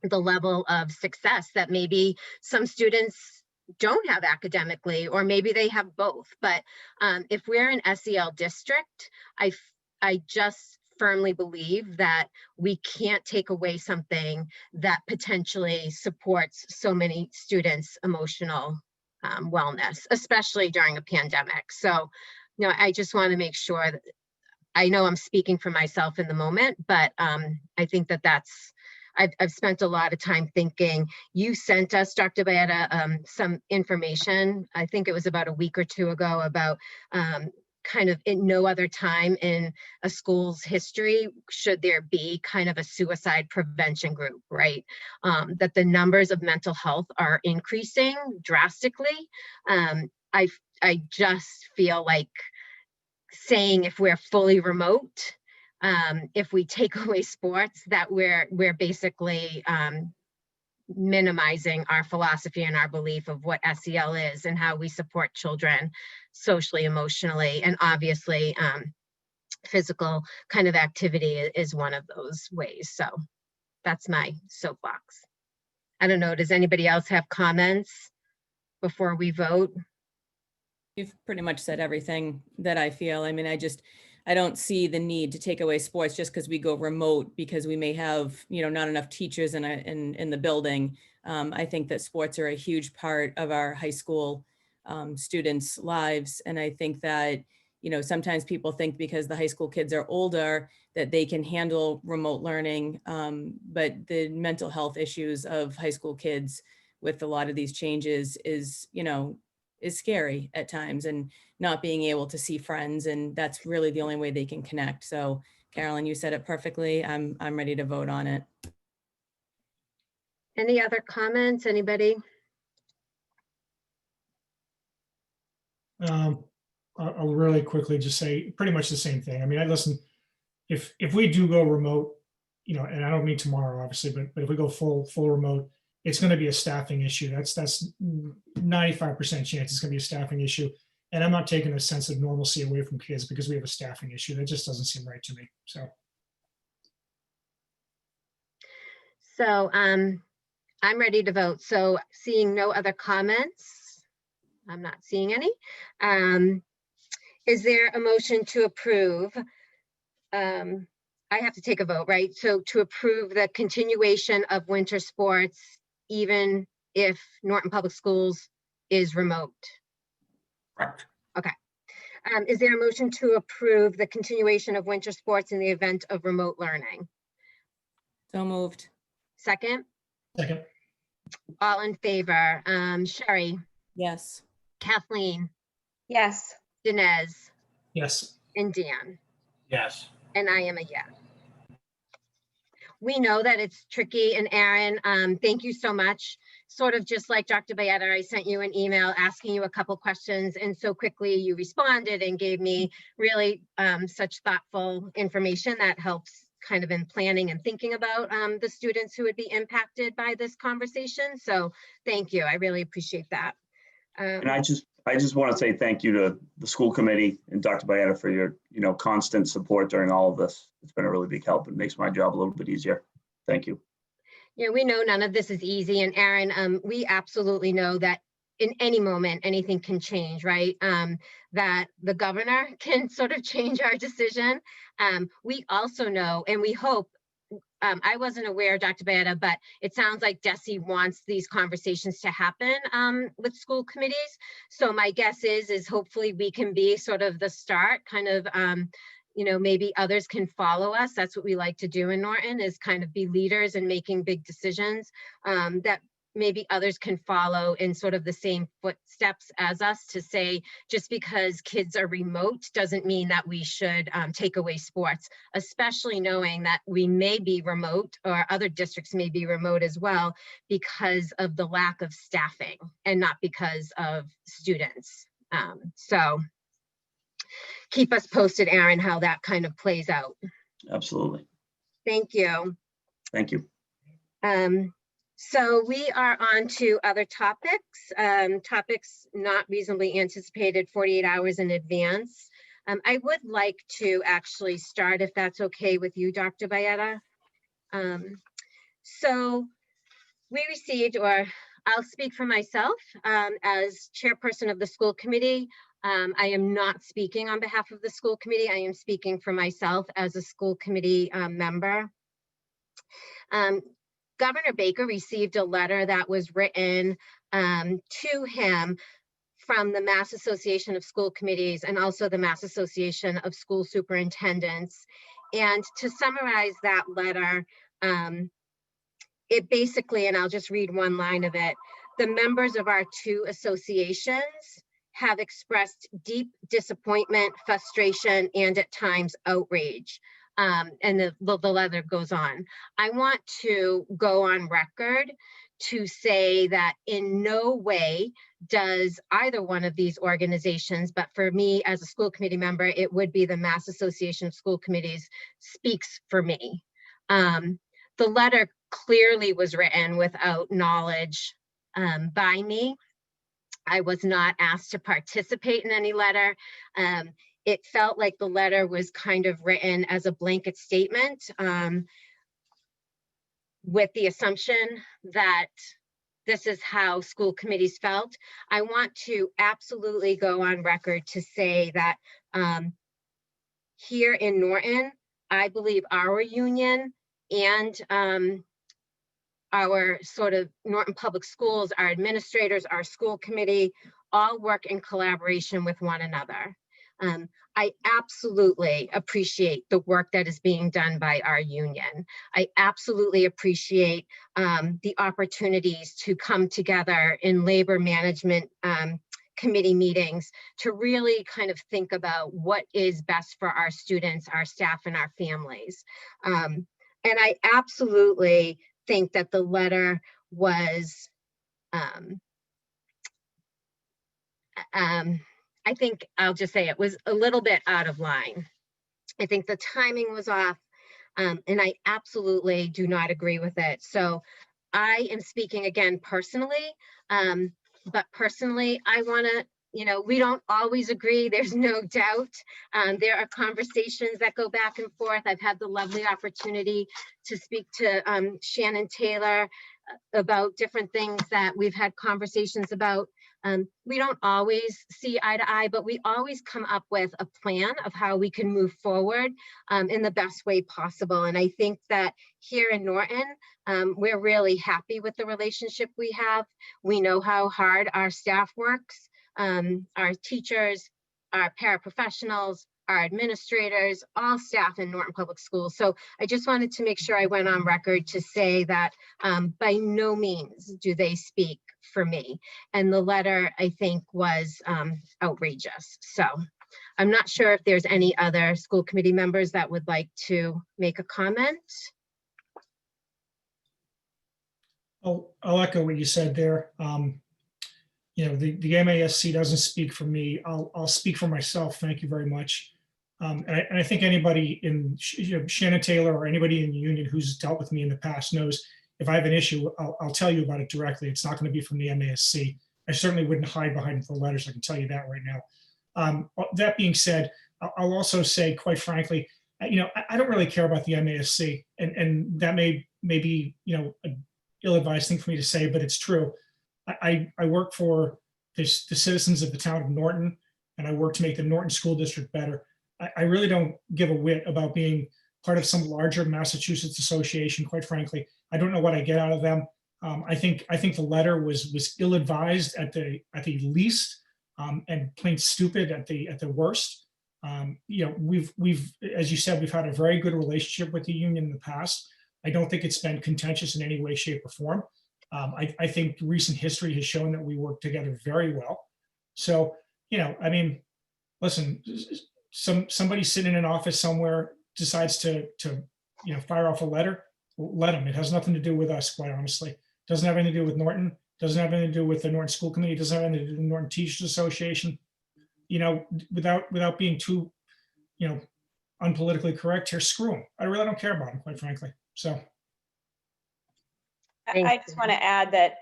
[SPEAKER 2] the level of success that maybe some students don't have academically, or maybe they have both. But if we're an SEL district, I just firmly believe that we can't take away something that potentially supports so many students' emotional wellness, especially during a pandemic. So, I just want to make sure that, I know I'm speaking for myself in the moment, but I think I've spent a lot of time thinking. You sent us, Dr. Bayetta, some information, I think it was about a week or two ago, about kind of in no other time in a school's history should there be kind of a suicide prevention group, right? That the numbers of mental health are increasing drastically. I just feel like saying if we're fully remote, if we take away sports, that we're basically minimizing our philosophy and our belief of what SEL is and how we support children socially, emotionally, and obviously physical kind of activity is one of those ways. So that's my soapbox. I don't know, does anybody else have comments before we vote?
[SPEAKER 14] You've pretty much said everything that I feel. I mean, I don't see the need to take away sports just because we go remote, because we may have, not enough teachers in the building. I think that sports are a huge part of our high school students' lives. And I think that, sometimes people think because the high school kids are older that they can handle remote learning. But the mental health issues of high school kids with a lot of these changes is scary at times, and not being able to see friends. And that's really the only way they can connect. So Carolyn, you said it perfectly. I'm ready to vote on it.
[SPEAKER 2] Any other comments, anybody?
[SPEAKER 3] I'll really quickly just say pretty much the same thing. I mean, if we do go remote, and I don't mean tomorrow, obviously, but if we go full remote, it's going to be a staffing issue. That's 95% chance it's going to be a staffing issue. And I'm not taking a sense of normalcy away from kids because we have a staffing issue. That just doesn't seem right to me.
[SPEAKER 2] So I'm ready to vote. So seeing no other comments, I'm not seeing any. Is there a motion to approve? I have to take a vote, right? So to approve the continuation of winter sports, even if Norton Public Schools is remote.
[SPEAKER 6] Correct.
[SPEAKER 2] Okay. Is there a motion to approve the continuation of winter sports in the event of remote learning?
[SPEAKER 14] So moved.
[SPEAKER 2] Second?
[SPEAKER 3] Second.
[SPEAKER 2] All in favor? Sherry?
[SPEAKER 14] Yes.
[SPEAKER 2] Kathleen?
[SPEAKER 12] Yes.
[SPEAKER 2] Dinesh?
[SPEAKER 3] Yes.
[SPEAKER 2] And Dan?
[SPEAKER 9] Yes.
[SPEAKER 2] And I am a yes. We know that it's tricky, and Aaron, thank you so much. Sort of just like Dr. Bayetta, I sent you an email asking you a couple questions, and so quickly you responded and gave me really such thoughtful information that helps kind of in planning and thinking about the students who would be impacted by this conversation. So thank you, I really appreciate that.
[SPEAKER 15] And I just want to say thank you to the school committee and Dr. Bayetta for your, constant support during all of this. It's been a really big help. It makes my job a little bit easier. Thank you.
[SPEAKER 2] Yeah, we know none of this is easy. And Aaron, we absolutely know that in any moment, anything can change, right? That the governor can sort of change our decision. We also know, and we hope, I wasn't aware, Dr. Bayetta, but it sounds like DESE wants these conversations to happen with school committees. So my guess is hopefully we can be sort of the start, kind of, maybe others can follow us. That's what we like to do in Norton, is kind of be leaders in making big decisions that maybe others can follow in sort of the same footsteps as us, to say, just because kids are remote doesn't mean that we should take away sports, especially knowing that we may be remote, or other districts may be remote as well, because of the lack of staffing and not because of students. So keep us posted, Aaron, how that kind of plays out.
[SPEAKER 15] Absolutely.
[SPEAKER 2] Thank you.
[SPEAKER 15] Thank you.
[SPEAKER 2] So we are on to other topics, topics not reasonably anticipated 48 hours in advance. I would like to actually start, if that's okay with you, Dr. Bayetta. So we received, or I'll speak for myself as chairperson of the school committee. I am not speaking on behalf of the school committee. I am speaking for myself as a school committee member. Governor Baker received a letter that was written to him from the Mass Association of School Committees and also the Mass Association of School Superintendents. And to summarize that letter, it basically, and I'll just read one line of it, the members of our two associations have expressed deep disappointment, frustration, and at times outrage. And the letter goes on. I want to go on record to say that in no way does either one of these organizations, but for me as a school committee member, it would be the Mass Association of School Committees, speaks for me. The letter clearly was written without knowledge by me. I was not asked to participate in any letter. it felt like the letter was kind of written as a blanket statement, with the assumption that this is how school committees felt. I want to absolutely go on record to say that here in Norton, I believe our union and our sort of Norton Public Schools, our administrators, our school committee, all work in collaboration with one another. I absolutely appreciate the work that is being done by our union. I absolutely appreciate the opportunities to come together in labor management committee meetings to really kind of think about what is best for our students, our staff, and our families. And I absolutely think that the letter was, I think I'll just say it was a little bit out of line. I think the timing was off, and I absolutely do not agree with it. So I am speaking again personally, but personally, I want to, we don't always agree. There's no doubt. There are conversations that go back and forth. I've had the lovely opportunity to speak to Shannon Taylor about different things that we've had conversations about. We don't always see eye to eye, but we always come up with a plan of how we can move forward in the best way possible. And I think that here in Norton, we're really happy with the relationship we have. We know how hard our staff works, our teachers, our paraprofessionals, our administrators, all staff in Norton Public Schools. So I just wanted to make sure I went on record to say that by no means do they speak for me. And the letter, I think, was outrageous. So I'm not sure if there's any other school committee members that would like to make a comment.
[SPEAKER 3] I'll echo what you said there. The MASC doesn't speak for me. I'll speak for myself. Thank you very much. And I think anybody in Shannon Taylor or anybody in the union who's dealt with me in the past knows if I have an issue, I'll tell you about it directly. It's not going to be from the MASC. I certainly wouldn't hide behind the letters. I can tell you that right now. That being said, I'll also say, quite frankly, I don't really care about the MASC, and that may be an ill-advised thing for me to say, but it's true. I work for the citizens of the town of Norton, and I work to make the Norton School District better. I really don't give a whit about being part of some larger Massachusetts association, quite frankly. I don't know what I get out of them. I think the letter was ill-advised at the least, and plain stupid at the worst. We've as you said, we've had a very good relationship with the union in the past. I don't think it's been contentious in any way, shape, or form. I think recent history has shown that we work together very well. So, listen, somebody sitting in an office somewhere decides to fire off a letter, let them. It has nothing to do with us, quite honestly. It doesn't have anything to do with Norton. Doesn't have anything to do with the Norton School Committee. It doesn't have anything to do with the Norton Teachers Association. Without being too, unpolitically correct here, screw them. I really don't care about them, quite frankly. So.
[SPEAKER 12] I just want to add that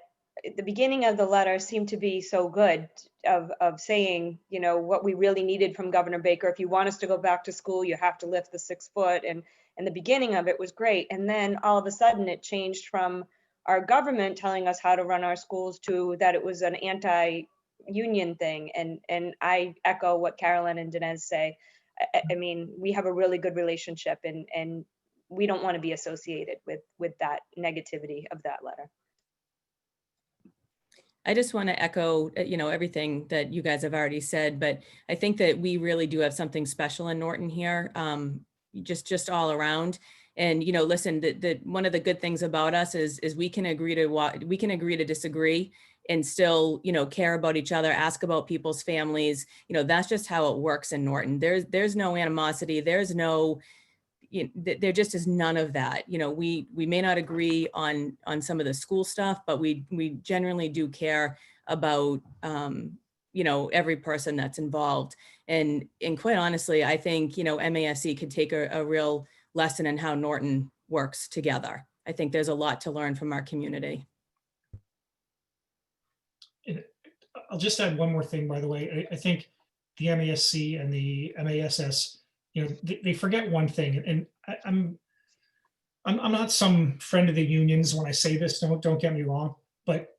[SPEAKER 12] the beginning of the letter seemed to be so good of saying, what we really needed from Governor Baker. If you want us to go back to school, you have to lift the 6 foot. And the beginning of it was great. And then all of a sudden it changed from our government telling us how to run our schools to that it was an anti-union thing. And I echo what Carolyn and Dinesh say. I mean, we have a really good relationship, and we don't want to be associated with that negativity of that letter.
[SPEAKER 14] I just want to echo, everything that you guys have already said, but I think that we really do have something special in Norton here, just all around. And, listen, the one of the good things about us is we can agree to disagree and still, care about each other, ask about people's families. That's just how it works in Norton. There's no animosity. There's no, there just is none of that. We may not agree on some of the school stuff, but we generally do care about, every person that's involved. And quite honestly, I think, MASC could take a real lesson in how Norton works together. I think there's a lot to learn from our community.
[SPEAKER 3] I'll just add one more thing, by the way. I think the MASC and the MASS, they forget one thing, and I'm not some friend of the unions when I say this. Don't get me wrong, but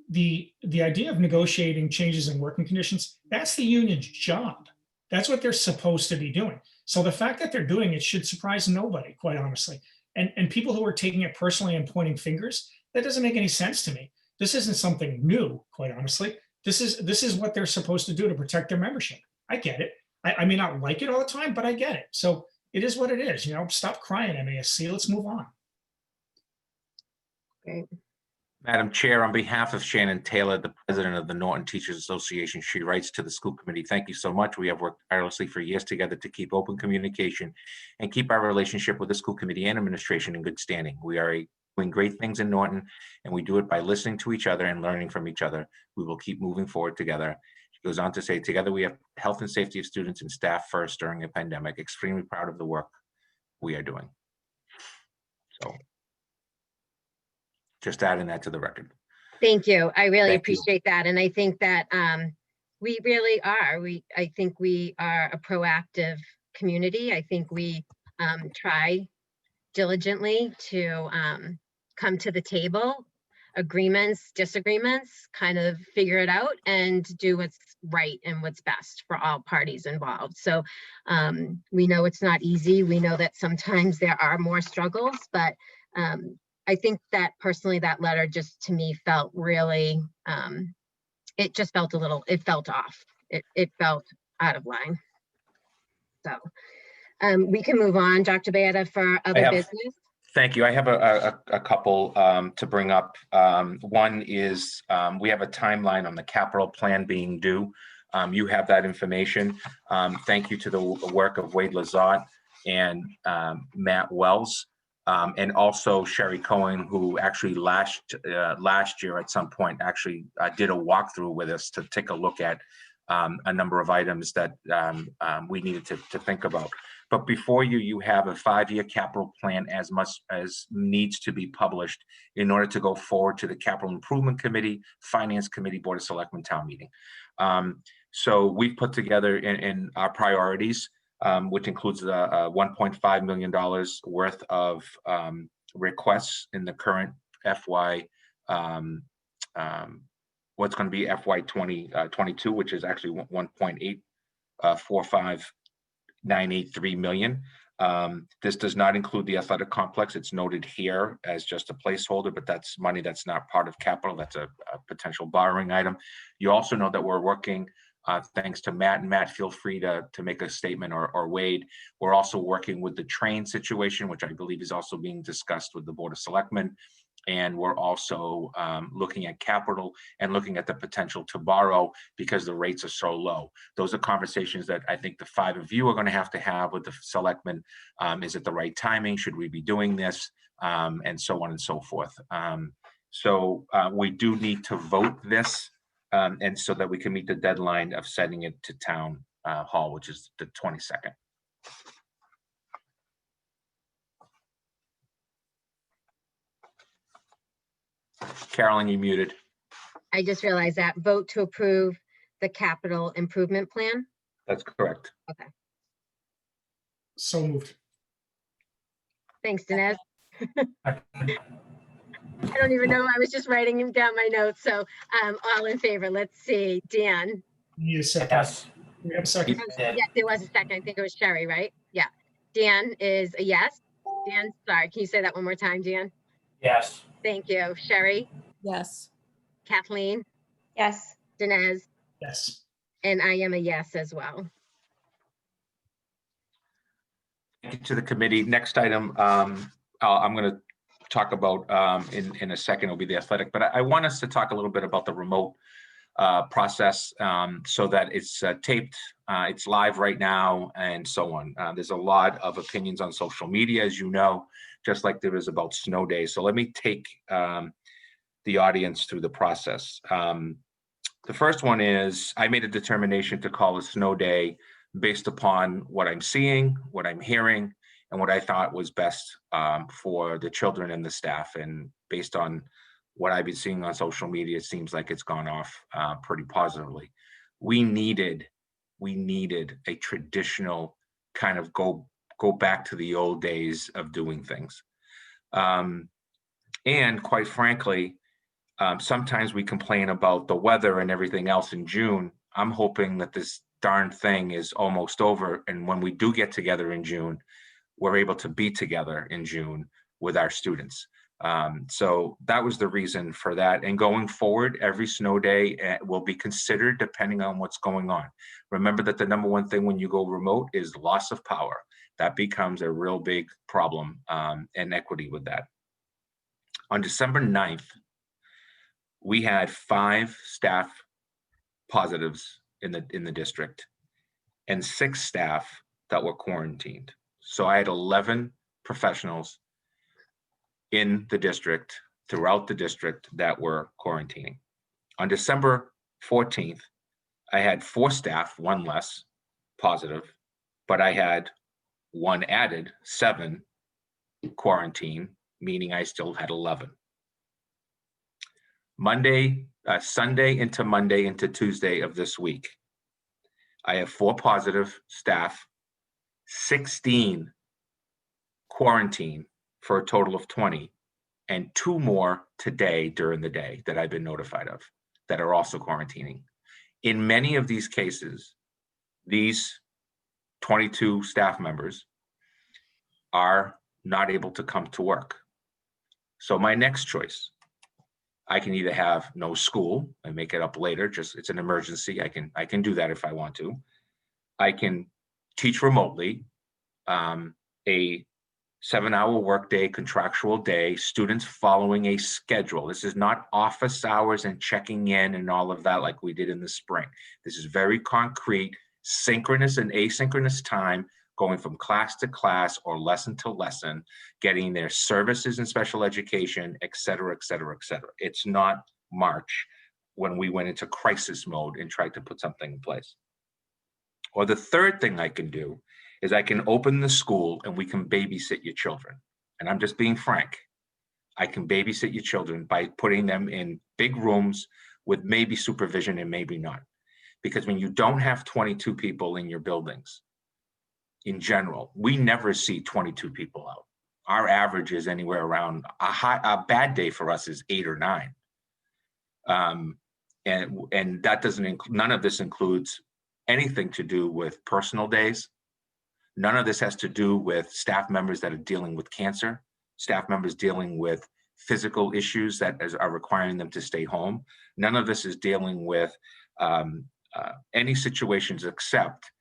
[SPEAKER 3] the idea of negotiating changes in working conditions, that's the union's job. That's what they're supposed to be doing. So the fact that they're doing it should surprise nobody, quite honestly. And people who are taking it personally and pointing fingers, that doesn't make any sense to me. This isn't something new, quite honestly. This is what they're supposed to do to protect their membership. I get it. I may not like it all the time, but I get it. So it is what it is. Stop crying, MASC. Let's move on.
[SPEAKER 2] Great.
[SPEAKER 6] Madam Chair, on behalf of Shannon Taylor, the president of the Norton Teachers Association, she writes to the school committee, thank you so much. We have worked tirelessly for years together to keep open communication and keep our relationship with the school committee and administration in good standing. We are doing great things in Norton, and we do it by listening to each other and learning from each other. We will keep moving forward together. She goes on to say, together we have health and safety of students and staff first during a pandemic. Extremely proud of the work we are doing. So just adding that to the record.
[SPEAKER 2] Thank you. I really
[SPEAKER 6] Thank you.
[SPEAKER 2] appreciate that. And I think that we really are. I think we are a proactive community. I think we try diligently to come to the table, agreements, disagreements, kind of figure it out and do what's right and what's best for all parties involved. So we know it's not easy. We know that sometimes there are more struggles, but I think that personally, that letter just to me felt really, it just felt it felt off. It felt out of line. So we can move on, Dr. Beata, for other business.
[SPEAKER 6] Thank you. I have a couple to bring up. One is we have a timeline on the capital plan being due. You have that information. Thank you to the work of Wade Lazat and Matt Wells. And also Sherry Cohen, who actually last year at some point actually did a walkthrough with us to take a look at a number of items that we needed to think about. But before you have a 5-year capital plan as much as needs to be published in order to go forward to the Capital Improvement Committee, Finance Committee, Board of Selectmen, Town Meeting. So we've put together in our priorities, which includes $1.5 million worth of requests in the current FY, what's going to be FY 2022, which is actually 1.845983 million. This does not include the athletic complex. It's noted here as just a placeholder, but that's money that's not part of capital. That's a potential borrowing item. You also know that we're working thanks to Matt, and Matt, feel free to make a statement, or Wade. We're also working with the train situation, which I believe is also being discussed with the Board of Selectmen. And we're also looking at capital and looking at the potential to borrow because the rates are so low. Those are conversations that I think the 5 of you are going to have with the selectmen. Is it the right timing? Should we be doing this? And so on and so forth. So we do need to vote this. And so that we can meet the deadline of sending it to town hall, which is the 22nd. Carolyn, you muted.
[SPEAKER 2] I just realized that. Vote to approve the capital improvement plan.
[SPEAKER 6] That's correct.
[SPEAKER 2] Okay.
[SPEAKER 3] So moved.
[SPEAKER 2] Thanks, Dinesh. I don't even know. I was just writing down my notes. So all in favor. Let's see. Dan.
[SPEAKER 3] Need a second.
[SPEAKER 16] Yes.
[SPEAKER 3] We have a second.
[SPEAKER 2] Yes, there was a second. I think it was Sherry, right? Yeah. Dan is a yes. Dan, sorry. Can you say that one more time, Dan?
[SPEAKER 16] Yes.
[SPEAKER 2] Thank you. Sherry?
[SPEAKER 14] Yes.
[SPEAKER 2] Kathleen?
[SPEAKER 12] Yes.
[SPEAKER 2] Dinesh?
[SPEAKER 3] Yes.
[SPEAKER 2] And I am a yes as well.
[SPEAKER 6] Thank you to the committee. Next item, I'm going to talk about in a second will be the athletic, but I want us to talk a little bit about the remote process so that it's taped, it's live right now, and so on. There's a lot of opinions on social media, as you know, just like there is about snow days. So let me take the audience through the process. The first one is I made a determination to call a snow day based upon what I'm seeing, what I'm hearing, and what I thought was best for the children and the staff. And based on what I've been seeing on social media, it seems like it's gone off pretty positively. We needed we needed a traditional kind of go back to the old days of doing things. And quite frankly, sometimes we complain about the weather and everything else in June. I'm hoping that this darn thing is almost over. And when we do get together in June, we're able to be together in June with our students. So that was the reason for that. And going forward, every snow day will be considered depending on what's going on. Remember that the number one thing when you go remote is loss of power. That becomes a real big problem and equity with that. On December 9th, we had 5 staff positives in the district and 6 staff that were quarantined. So I had 11 professionals in the district, throughout the district, that were quarantining. On December 14th, I had 4 staff, 1 less positive, but I had 1 added, 7 quarantine, meaning I still had 11. Sunday into Monday into Tuesday of this week, I have 4 positive staff, 16 quarantine for a total of 20, and 2 more today during the day that I've been notified of that are also quarantining. In many of these cases, these 22 staff members are not able to come to work. So my next choice, I can either have no school and make it up later, just it's an emergency. I can do that if I want to. I can teach remotely, a 7-hour workday, contractual day, students following a schedule. This is not office hours and checking in and all of that like we did in the spring. This is very concrete, synchronous and asynchronous time, going from class to class or lesson to lesson, getting their services in special education, et cetera, et cetera, et cetera. It's not March when we went into crisis mode and tried to put something in place. Or the third thing I can do is I can open the school and we can babysit your children. And I'm just being frank. I can babysit your children by putting them in big rooms with maybe supervision and maybe not. Because when you don't have 22 people in your buildings, in general, we never see 22 people out. Our average is anywhere around a bad day for us is 8 or 9. And that doesn't none of this includes anything to do with personal days. None of this has to do with staff members that are dealing with cancer, staff members dealing with physical issues that are requiring them to stay home. None of this is dealing with any situations except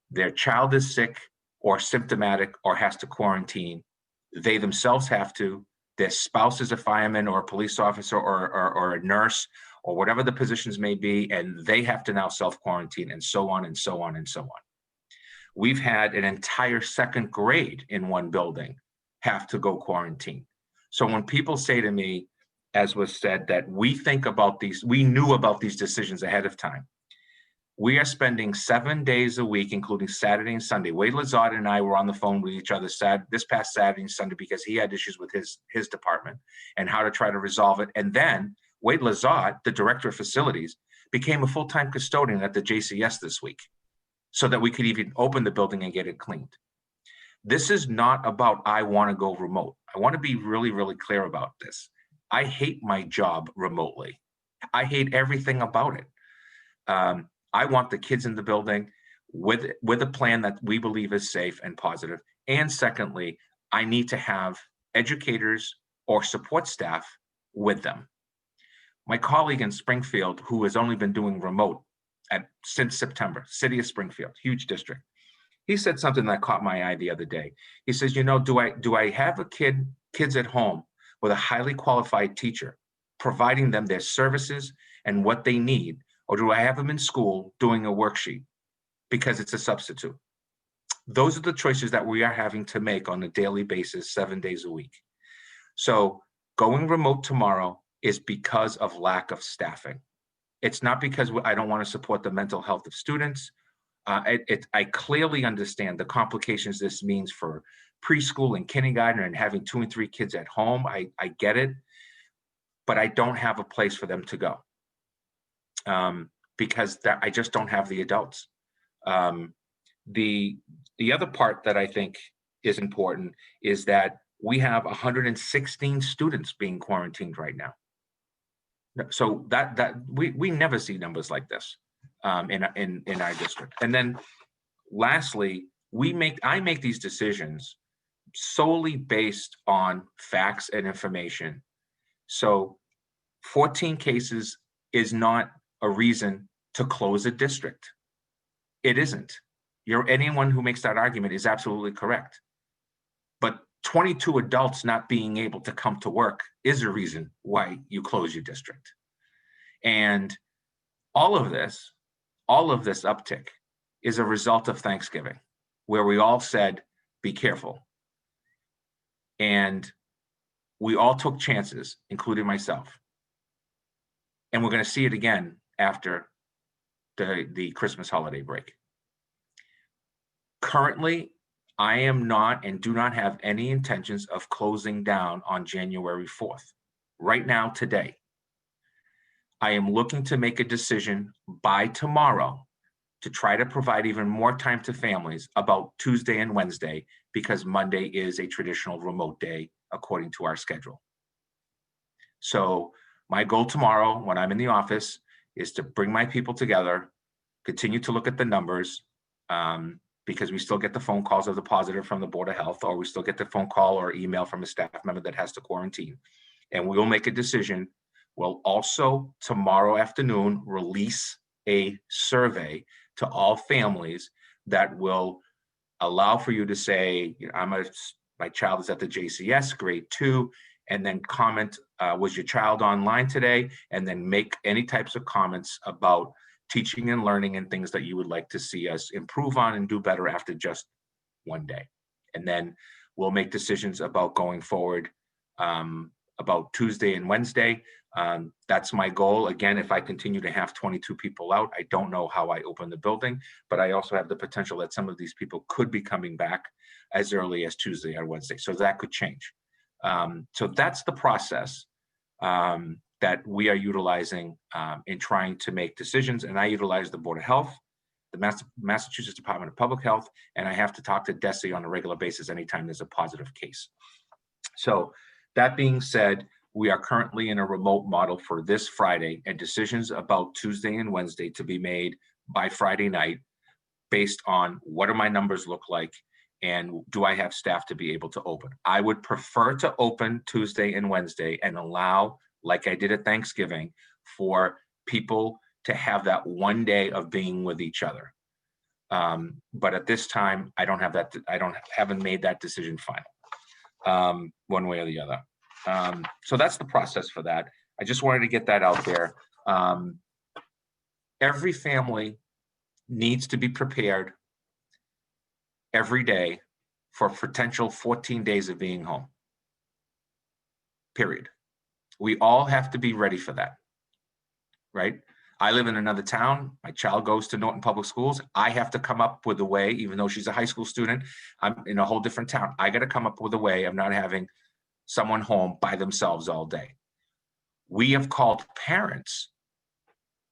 [SPEAKER 6] their child is sick or symptomatic or has to quarantine. They themselves have to, their spouse is a fireman or a police officer or a nurse or whatever the positions may be, and they have to now self-quarantine, and so on and so on and so on. We've had an entire 2nd grade in one building have to go quarantine. So when people say to me, as was said, that we think about these, we knew about these decisions ahead of time. We are spending 7 days a week, including Saturday and Sunday. Wade Lazard and I were on the phone with each other this past Saturday and Sunday because he had issues with his department and how to try to resolve it. And then Wade Lazard, the director of facilities, became a full-time custodian at the JCS this week so that we could even open the building and get it cleaned. This is not about I want to go remote. I want to be really, really clear about this. I hate my job remotely. I hate everything about it. I want the kids in the building with a plan that we believe is safe and positive. And secondly, I need to have educators or support staff with them. My colleague in Springfield, who has only been doing remote since September, City of Springfield, huge district, he said something that caught my eye the other day. He says, you know, do I have kids at home with a highly qualified teacher, providing them their services and what they need, or do I have them in school doing a worksheet because it's a substitute? Those are the choices that we are having to make on a daily basis, 7 days a week. So going remote tomorrow is because of lack of staffing. It's not because I don't want to support the mental health of students. I clearly understand the complications this means for preschool and kindergarten and having 2 and 3 kids at home. I get it, but I don't have a place for them to go. Because I just don't have the adults. The other part that I think is important is that we have 116 students being quarantined right now. So that we never see numbers like this in our district. And then lastly, I make these decisions solely based on facts and information. So 14 cases is not a reason to close a district. It isn't. Anyone who makes that argument is absolutely correct. But 22 adults not being able to come to work is a reason why you close your district. And all of this uptick is a result of Thanksgiving, where we all said, be careful. And we all took chances, including myself. And we're going to see it again after the Christmas holiday break. Currently, I am not and do not have any intentions of closing down on January 4th. Right now, today, I am looking to make a decision by tomorrow to try to provide even more time to families about Tuesday and Wednesday, because Monday is a traditional remote day according to our schedule. So my goal tomorrow when I'm in the office is to bring my people together, continue to look at the numbers, because we still get the phone calls of the positive from the Board of Health, or we still get the phone call or email from a staff member that has to quarantine. And we will make a decision. We'll also tomorrow afternoon release a survey to all families that will allow for you to say, my child is at the JCS grade 2, and then comment, was your child online today? And then make any types of comments about teaching and learning and things that you would like to see us improve on and do better after just one day. And then we'll make decisions about going forward about Tuesday and Wednesday. That's my goal. Again, if I continue to have 22 people out, I don't know how I open the building, but I also have the potential that some of these people could be coming back as early as Tuesday or Wednesday. So that could change. So that's the process that we are utilizing in trying to make decisions. And I utilize the Board of Health, the Massachusetts Department of Public Health, and I have to talk to DESE on a regular basis anytime there's a positive case. So that being said, we are currently in a remote model for this Friday, and decisions about Tuesday and Wednesday to be made by Friday night based on what do my numbers look like and do I have staff to be able to open. I would prefer to open Tuesday and Wednesday and allow, like I did at Thanksgiving, for people to have that one day of being with each other. But at this time, I don't have that. Haven't made that decision final, one way or the other. So that's the process for that. I just wanted to get that out there. Every family needs to be prepared every day for potential 14 days of being home, period. We all have to be ready for that, right? I live in another town. My child goes to Norton Public Schools. I have to come up with a way, even though she's a high school student, I'm in a whole different town. I got to come up with a way of not having someone home by themselves all day. We have called parents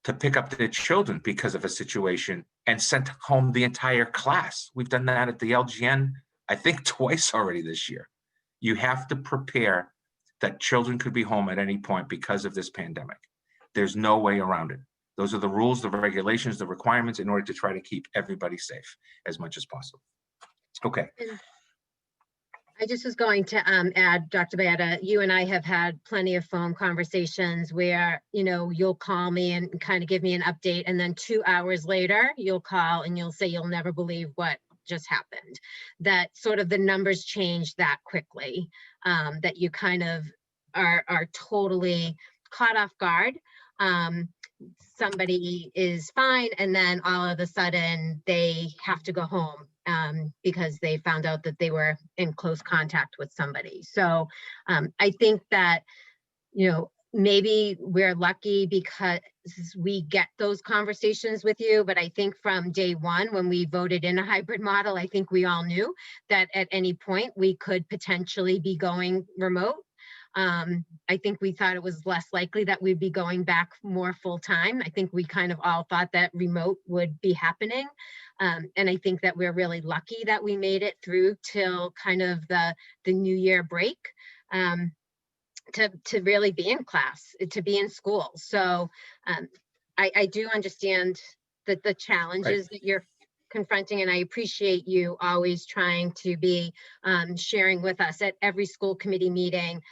[SPEAKER 6] to pick up their children because of a situation and sent home the entire class. We've done that at the LGN, I think twice already this year. You have to prepare that children could be home at any point because of this pandemic. There's no way around it. Those are the rules, the regulations, the requirements in order to try to keep everybody safe as much as possible. Okay.
[SPEAKER 2] I just was going to add, Dr. Beata, you and I have had plenty of phone conversations where, you'll call me and kind of give me an update. And then 2 hours later, you'll call and you'll say, you'll never believe what just happened. That sort of the numbers change that quickly, that you kind of are totally caught off guard. Somebody is fine, and then all of a sudden they have to go home because they found out that they were in close contact with somebody. So I think that, maybe we're lucky because we get those conversations with you, but I think from day one, when we voted in a hybrid model, I think we all knew that at any point we could potentially be going remote. I think we thought it was less likely that we'd be going back more full time. I think we kind of all thought that remote would be happening. And I think that we're really lucky that we made it through till kind of the New Year break. To really be in class, to be in school. So I do understand that the challenges that you're confronting, and I appreciate you always trying to be sharing with us at every school committee meeting,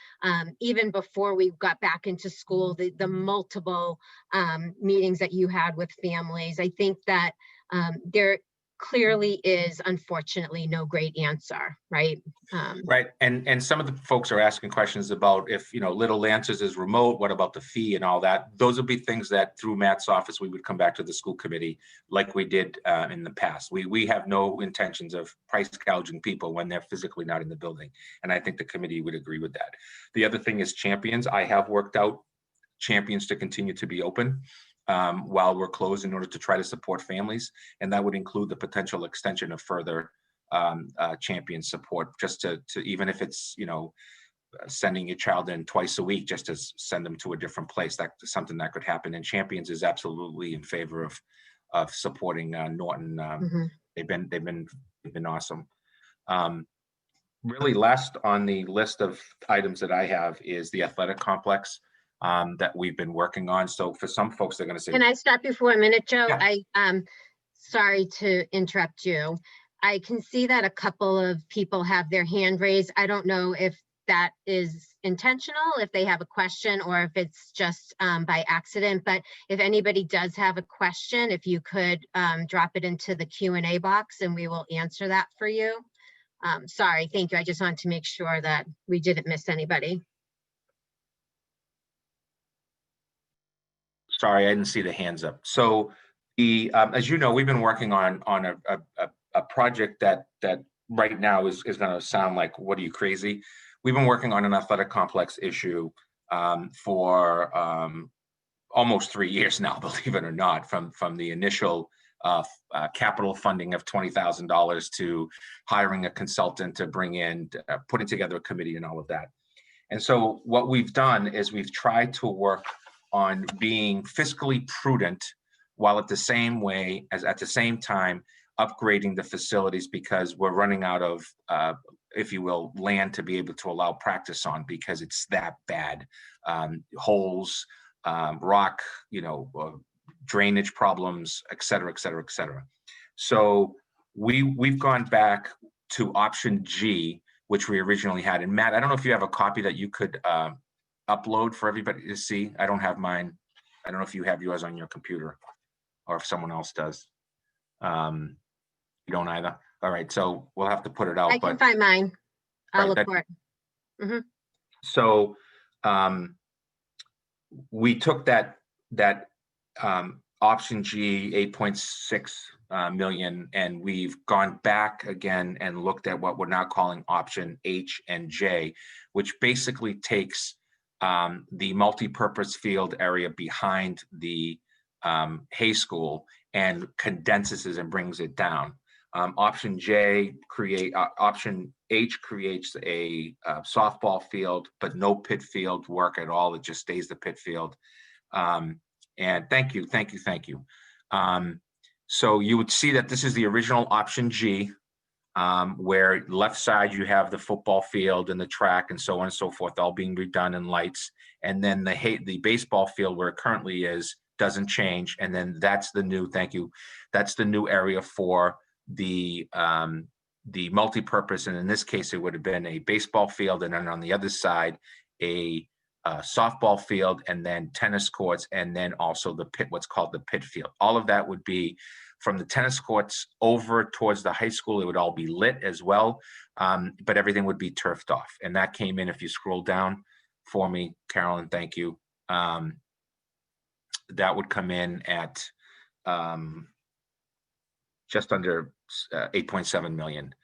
[SPEAKER 2] even before we got back into school, the multiple meetings that you had with families. I think that there clearly is, unfortunately, no great answer, right?
[SPEAKER 6] Right, and some of the folks are asking questions about if, Little Lancers is remote, what about the fee and all that? Those would be things that through Matt's office, we would come back to the school committee like we did in the past. We have no intentions of price gouging people when they're physically not in the building. And I think the committee would agree with that. The other thing is champions. I have worked out champions to continue to be open while we're closed in order to try to support families. And that would include the potential extension of further champion support, just to even if it's sending your child in twice a week, just to send them to a different place. That's something that could happen. And champions is absolutely in favor of supporting Norton. They've been awesome. Really, last on the list of items that I have is the athletic complex that we've been working on. So for some folks, they're going to say,
[SPEAKER 2] can I stop you for a minute, Joe?
[SPEAKER 6] Yeah.
[SPEAKER 2] Sorry to interrupt you. I can see that a couple of people have their hand raised. I don't know if that is intentional, if they have a question, or if it's just by accident. But if anybody does have a question, if you could drop it into the Q&A box and we will answer that for you. Sorry, thank you. I just wanted to make sure that we didn't miss anybody.
[SPEAKER 6] Sorry, I didn't see the hands up. So as you know, we've been working on a project that right now is going to sound like, what are you, crazy? We've been working on an athletic complex issue for almost 3 years now, believe it or not, from the initial capital funding of $20,000 to hiring a consultant to bring in, putting together a committee and all of that. And so what we've done is we've tried to work on being fiscally prudent while at the same time upgrading the facilities, because we're running out of, if you will, land to be able to allow practice on, because it's that bad. Holes, rock, drainage problems, et cetera, et cetera, et cetera. So we've gone back to option G, which we originally had. And Matt, I don't know if you have a copy that you could upload for everybody to see. I don't have mine. I don't know if you have yours on your computer or if someone else does. You don't either. All right, so we'll have to put it out.
[SPEAKER 2] I can find mine. I'll look for it.
[SPEAKER 6] So we took that option G, 8.6 million, and we've gone back again and looked at what we're now calling option H and J, which basically takes the multi-purpose field area behind the Hay School and condenses it and brings it down. Option H creates a softball field, but no pit field work at all. It just stays the pit field. And thank you. So you would see that this is the original option G, where left side you have the football field and the track and so on and so forth, all being redone and lights. And then the baseball field where it currently is doesn't change. And then that's the new, that's the new area for the multi-purpose. And in this case, it would have been a baseball field. And then on the other side, a softball field, and then tennis courts, and then also the pit, what's called the pit field. All of that would be from the tennis courts over towards the high school. It would all be lit as well, but everything would be turfed off. And that came in, if you scroll down for me, Carolyn, thank you. That would come in at just under 8.7 million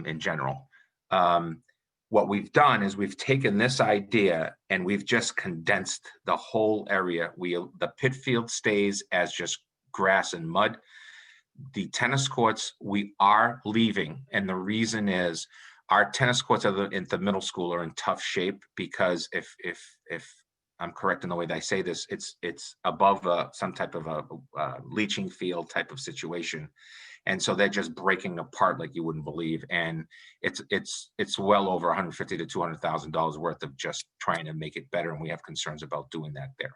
[SPEAKER 6] in general. What we've done is we've taken this idea and we've just condensed the whole area. The pit field stays as just grass and mud. The tennis courts we are leaving, and the reason is Our tennis courts in the middle school are in tough shape because if I'm correct in the way that I say this, it's above some type of a leaching field type of situation. And so they're just breaking apart like you wouldn't believe. And it's well over $150,000 to $200,000 worth of just trying to make it better. And we have concerns about doing that there.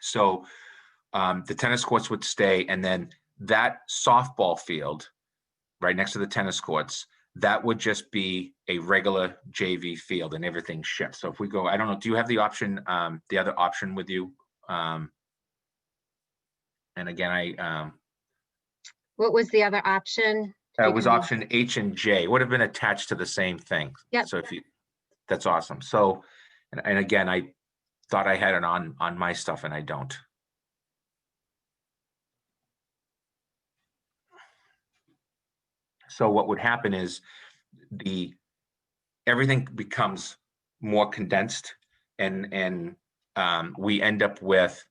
[SPEAKER 6] So the tennis courts would stay, and then that softball field right next to the tennis courts, that would just be a regular JV field and everything shifts. So if we go, I don't know, do you have the option, the other option with you? And again,
[SPEAKER 2] What was the other option?
[SPEAKER 6] it was option H and J, would have been attached to the same thing.
[SPEAKER 2] Yep.
[SPEAKER 6] So that's awesome. So, and again, I thought I had it on my stuff and I don't. So what would happen is everything becomes more condensed, and we end up with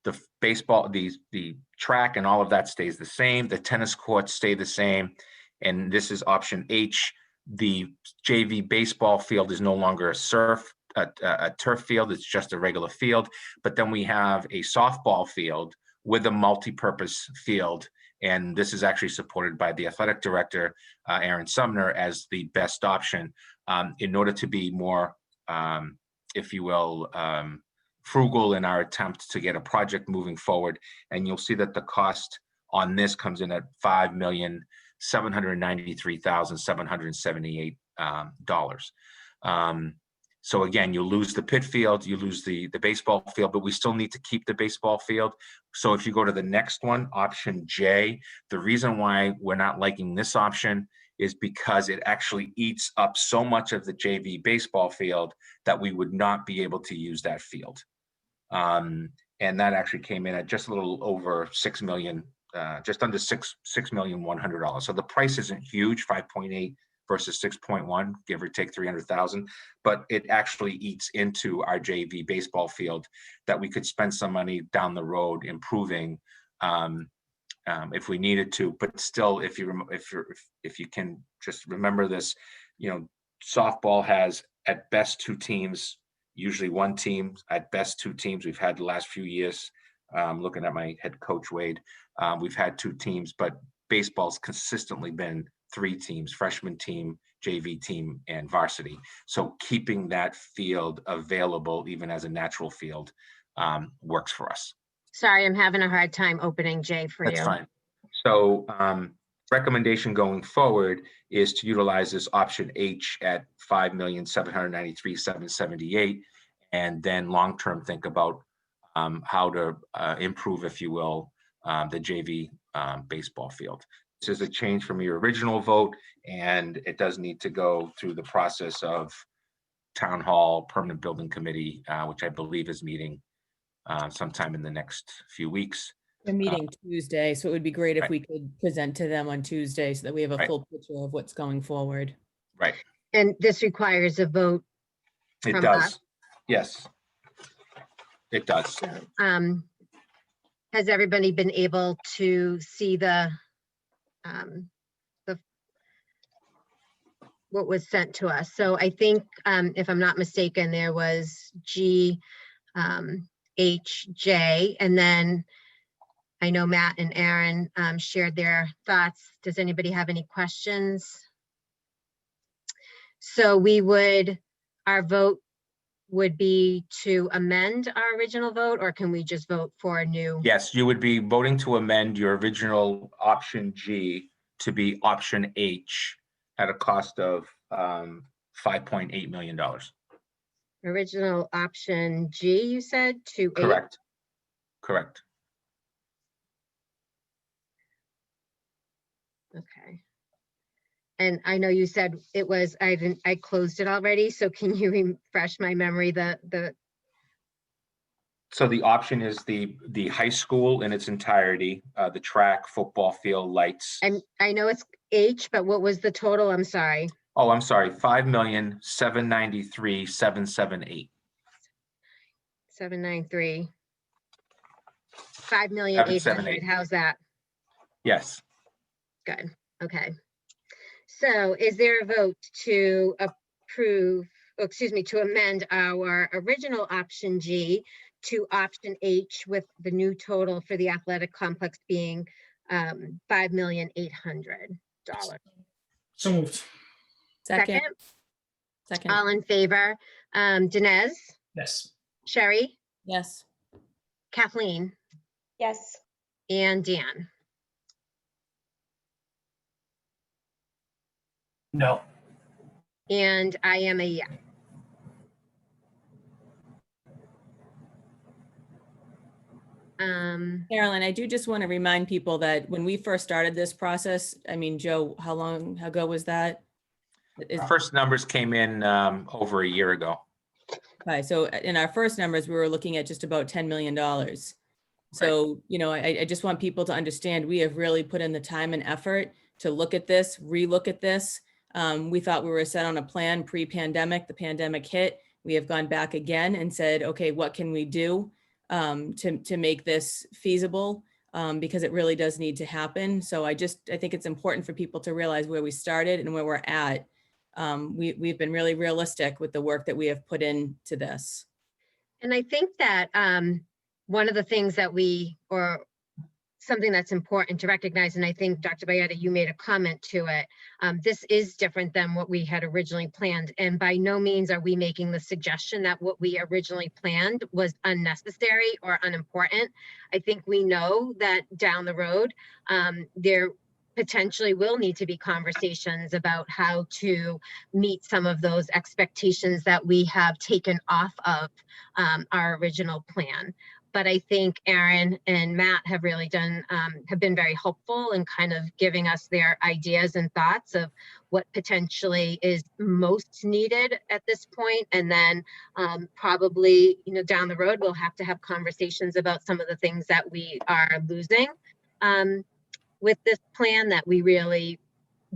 [SPEAKER 6] the baseball, the track and all of that stays the same. The tennis courts stay the same. And this is option H. The JV baseball field is no longer a turf field. It's just a regular field. But then we have a softball field with a multi-purpose field. And this is actually supported by the athletic director, Aaron Sumner, as the best option in order to be more, if you will, frugal in our attempt to get a project moving forward. And you'll see that the cost on this comes in at $5,793,778. So again, you lose the pit field, you lose the baseball field, but we still need to keep the baseball field. So if you go to the next one, option J, the reason why we're not liking this option is because it actually eats up so much of the JV baseball field that we would not be able to use that field. And that actually came in at just a little over $6 million, just under $6,100,000. So the price isn't huge, 5.8 versus 6.1, give or take 300,000, but it actually eats into our JV baseball field that we could spend some money down the road improving if we needed to. But still, if you can just remember this, softball has at best 2 teams, usually 1 team, at best 2 teams. We've had the last few years, looking at my head coach, Wade, we've had 2 teams, but baseball's consistently been 3 teams, freshman team, JV team, and varsity. So keeping that field available, even as a natural field, works for us.
[SPEAKER 2] Sorry, I'm having a hard time opening J for you.
[SPEAKER 6] That's fine. So recommendation going forward is to utilize this option H at $5,793,778, and then long-term think about how to improve, if you will, the JV baseball field. This is a change from your original vote, and it does need to go through the process of Town Hall Permanent Building Committee, which I believe is meeting sometime in the next few weeks.
[SPEAKER 14] We're meeting Tuesday, so it would be great if we could present to them on Tuesday so that we have a full picture of what's going forward.
[SPEAKER 6] Right.
[SPEAKER 2] And this requires a vote.
[SPEAKER 6] It
[SPEAKER 2] from
[SPEAKER 6] does.
[SPEAKER 2] us.
[SPEAKER 6] Yes. It does.
[SPEAKER 2] Has everybody been able to see what was sent to us? So I think, if I'm not mistaken, there was G, H, J, and then I know Matt and Aaron shared their thoughts. Does anybody have any questions? So our vote would be to amend our original vote, or can we just vote for a new?
[SPEAKER 6] Yes, you would be voting to amend your original option G to be option H at a cost of $5.8 million.
[SPEAKER 2] Original option G, you said, to H?
[SPEAKER 6] Correct. Correct.
[SPEAKER 2] Okay. And I know you said it was, I closed it already, so can you refresh my memory,
[SPEAKER 6] So the option is the high school in its entirety, the track, football field, lights.
[SPEAKER 2] and I know it's H, but what was the total? I'm sorry.
[SPEAKER 6] Oh, I'm sorry, $5,793,778.
[SPEAKER 2] 793. 5,800,000. How's that?
[SPEAKER 6] Yes.
[SPEAKER 2] Good. Okay. So is there a vote to approve, to amend our original option G to option H with the new total for the athletic complex being $5,800,000?
[SPEAKER 3] So moved.
[SPEAKER 14] Second.
[SPEAKER 2] All in favor? Dinesh,
[SPEAKER 3] Yes.
[SPEAKER 2] Sherry,
[SPEAKER 14] Yes.
[SPEAKER 2] Kathleen,
[SPEAKER 12] Yes.
[SPEAKER 2] and Dan.
[SPEAKER 3] No.
[SPEAKER 2] And I am a yes.
[SPEAKER 14] Carolyn, I do just want to remind people that when we first started this process, I mean, Joe, how long ago was that?
[SPEAKER 6] Our first numbers came in over a year ago.
[SPEAKER 14] Okay, so in our first numbers, we were looking at just about $10 million. So, you know, I just want people to understand we have really put in the time and effort to look at this, relook at this. We thought we were set on a plan pre-pandemic. The pandemic hit. We have gone back again and said, okay, what can we do to make this feasible? Because it really does need to happen. So I think it's important for people to realize where we started and where we're at. We've been really realistic with the work that we have put into this.
[SPEAKER 2] And I think that one of the things that something that's important to recognize, and I think Dr. Bayetta, you made a comment to it, this is different than what we had originally planned. And by no means are we making the suggestion that what we originally planned was unnecessary or unimportant. I think we know that down the road, there potentially will need to be conversations about how to meet some of those expectations that we have taken off of our original plan. But I think Aaron and Matt have really have been very helpful in kind of giving us their ideas and thoughts of what potentially is most needed at this point. And then probably, you know, down the road, we'll have to have conversations about some of the things that we are losing with this plan that we really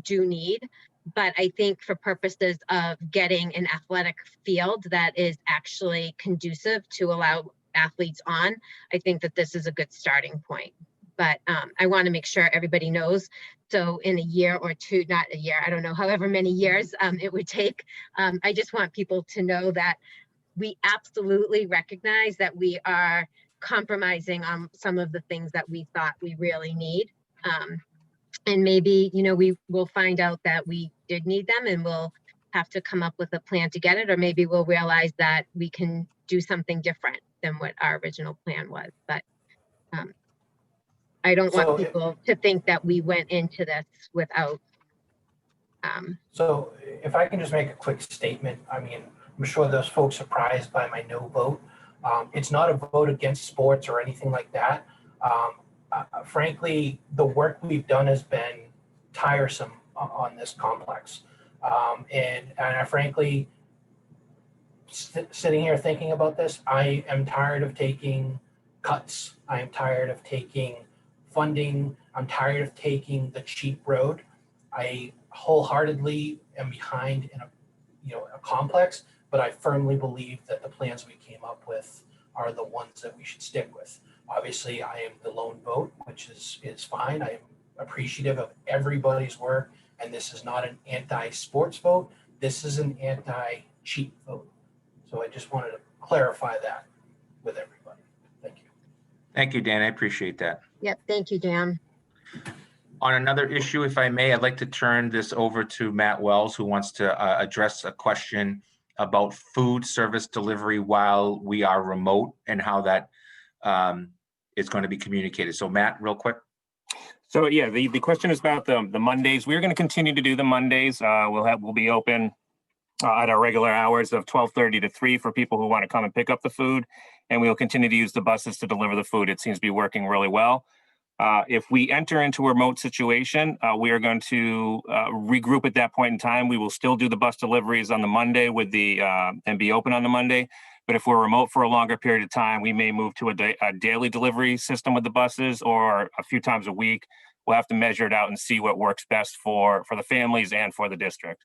[SPEAKER 2] do need. But I think for purposes of getting an athletic field that is actually conducive to allow athletes on, I think that this is a good starting point. But I want to make sure everybody knows. So in a year or two, not a year, I don't know, however many years it would take, I just want people to know that we absolutely recognize that we are compromising on some of the things that we thought we really need. And maybe, you know, we will find out that we did need them and we'll have to come up with a plan to get it, or maybe we'll realize that we can do something different than what our original plan was. But I don't want people to think that we went into this without.
[SPEAKER 16] So if I can just make a quick statement, I mean, I'm sure those folks are surprised by my no vote. It's not a vote against sports or anything like that. Frankly, the work we've done has been tiresome on this complex. And I frankly, sitting here thinking about this, I am tired of taking cuts. I am tired of taking funding. I'm tired of taking the cheap road. I wholeheartedly am behind in a complex, but I firmly believe that the plans we came up with are the ones that we should stick with. Obviously, I am the lone vote, which is fine. I am appreciative of everybody's work, and this is not an anti-sports vote. This is an anti-cheap vote. So I just wanted to clarify that with everybody. Thank you.
[SPEAKER 6] Thank you, Dan. I appreciate that.
[SPEAKER 2] Yep. Thank you, Dan.
[SPEAKER 6] On another issue, if I may, I'd like to turn this over to Matt Wells, who wants to address a question about food service delivery while we are remote and how that is going to be communicated. So Matt, real quick.
[SPEAKER 17] So yeah, the question is about the Mondays. We're going to continue to do the Mondays. We'll be open at our regular hours of 12:30 to 3 for people who want to come and pick up the food, and we will continue to use the buses to deliver the food. It seems to be working really well. If we enter into a remote situation, we are going to regroup at that point in time. We will still do the bus deliveries on the Monday and be open on the Monday. But if we're remote for a longer period of time, we may move to a daily delivery system with the buses, or a few times a week. We'll have to measure it out and see what works best for the families and for the district.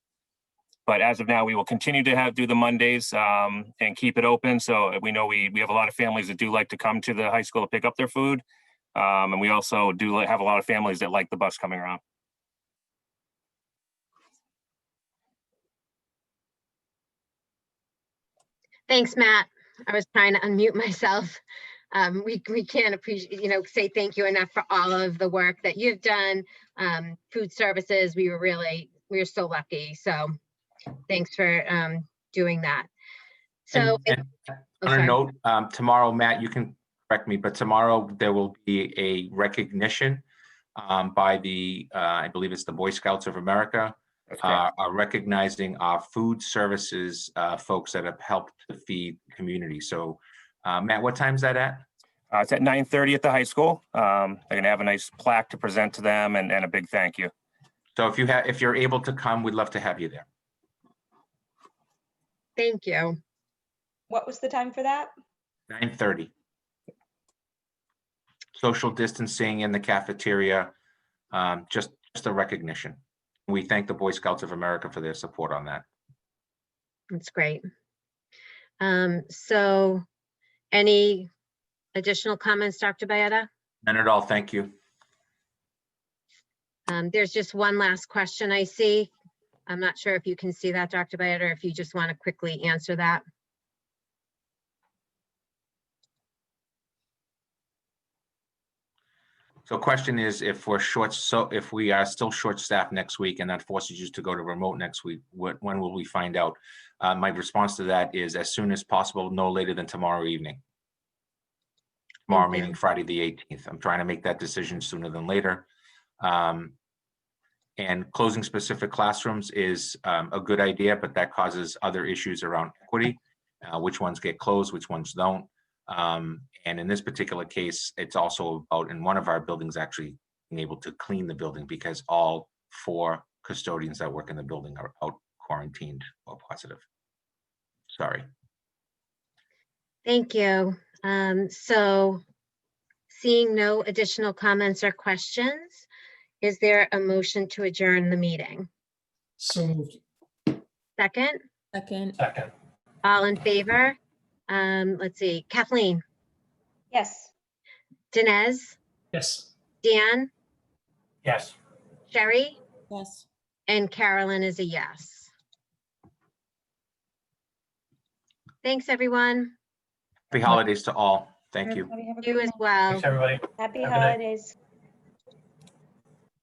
[SPEAKER 17] But as of now, we will continue to do the Mondays and keep it open. So we know we have a lot of families that do like to come to the high school to pick up their food. And we also do have a lot of families that like the bus coming around.
[SPEAKER 2] Thanks, Matt. I was trying to unmute myself. We can't appreciate, say thank you enough for all of the work that you've done. Food services, we were so lucky. So thanks for doing that. So
[SPEAKER 6] And on a note, tomorrow, Matt, you can correct me, but tomorrow there will be a recognition by the, I believe it's the Boy Scouts of America, are recognizing our food services folks that have helped to feed the community. So Matt, what time is that at?
[SPEAKER 17] It's at 9:30 at the high school. They're gonna have a nice plaque to present to them and a big thank you.
[SPEAKER 6] So if you're able to come, we'd love to have you there.
[SPEAKER 2] Thank you.
[SPEAKER 12] What was the time for that?
[SPEAKER 6] 9:30. Social distancing in the cafeteria, just a recognition. We thank the Boy Scouts of America for their support on that.
[SPEAKER 2] That's great. So any additional comments, Dr. Baeta?
[SPEAKER 6] None at all, thank you.
[SPEAKER 2] There's just one last question I see. I'm not sure if you can see that, Dr. Baeta, or if you just want to quickly answer that.
[SPEAKER 6] So question is, if we are still short-staffed next week and that forces you to go to remote next week, when will we find out? My response to that is as soon as possible, no later than tomorrow evening. Tomorrow meaning Friday the 18th. I'm trying to make that decision sooner than later. And closing specific classrooms is a good idea, but that causes other issues around equity. Which ones get closed, which ones don't. And in this particular case, it's also about in one of our buildings actually being able to clean the building because all 4 custodians that work in the building are out quarantined or positive. Sorry.
[SPEAKER 2] Thank you. So seeing no additional comments or questions, is there a motion to adjourn the meeting?
[SPEAKER 3] So moved.
[SPEAKER 2] Second?
[SPEAKER 14] Second.
[SPEAKER 16] Second.
[SPEAKER 2] All in favor? Let's see, Kathleen,
[SPEAKER 12] Yes.
[SPEAKER 2] Dinesh,
[SPEAKER 3] Yes.
[SPEAKER 2] Dan,
[SPEAKER 16] Yes.
[SPEAKER 2] Sherry,
[SPEAKER 14] Yes.
[SPEAKER 2] and Carolyn is a yes. Thanks, everyone.
[SPEAKER 6] Happy holidays to all. Thank you.
[SPEAKER 12] Everybody have a
[SPEAKER 2] You
[SPEAKER 12] good
[SPEAKER 2] as
[SPEAKER 12] night.
[SPEAKER 2] well.
[SPEAKER 16] Thanks, everybody.
[SPEAKER 12] Happy
[SPEAKER 16] Have a good night.
[SPEAKER 12] holidays.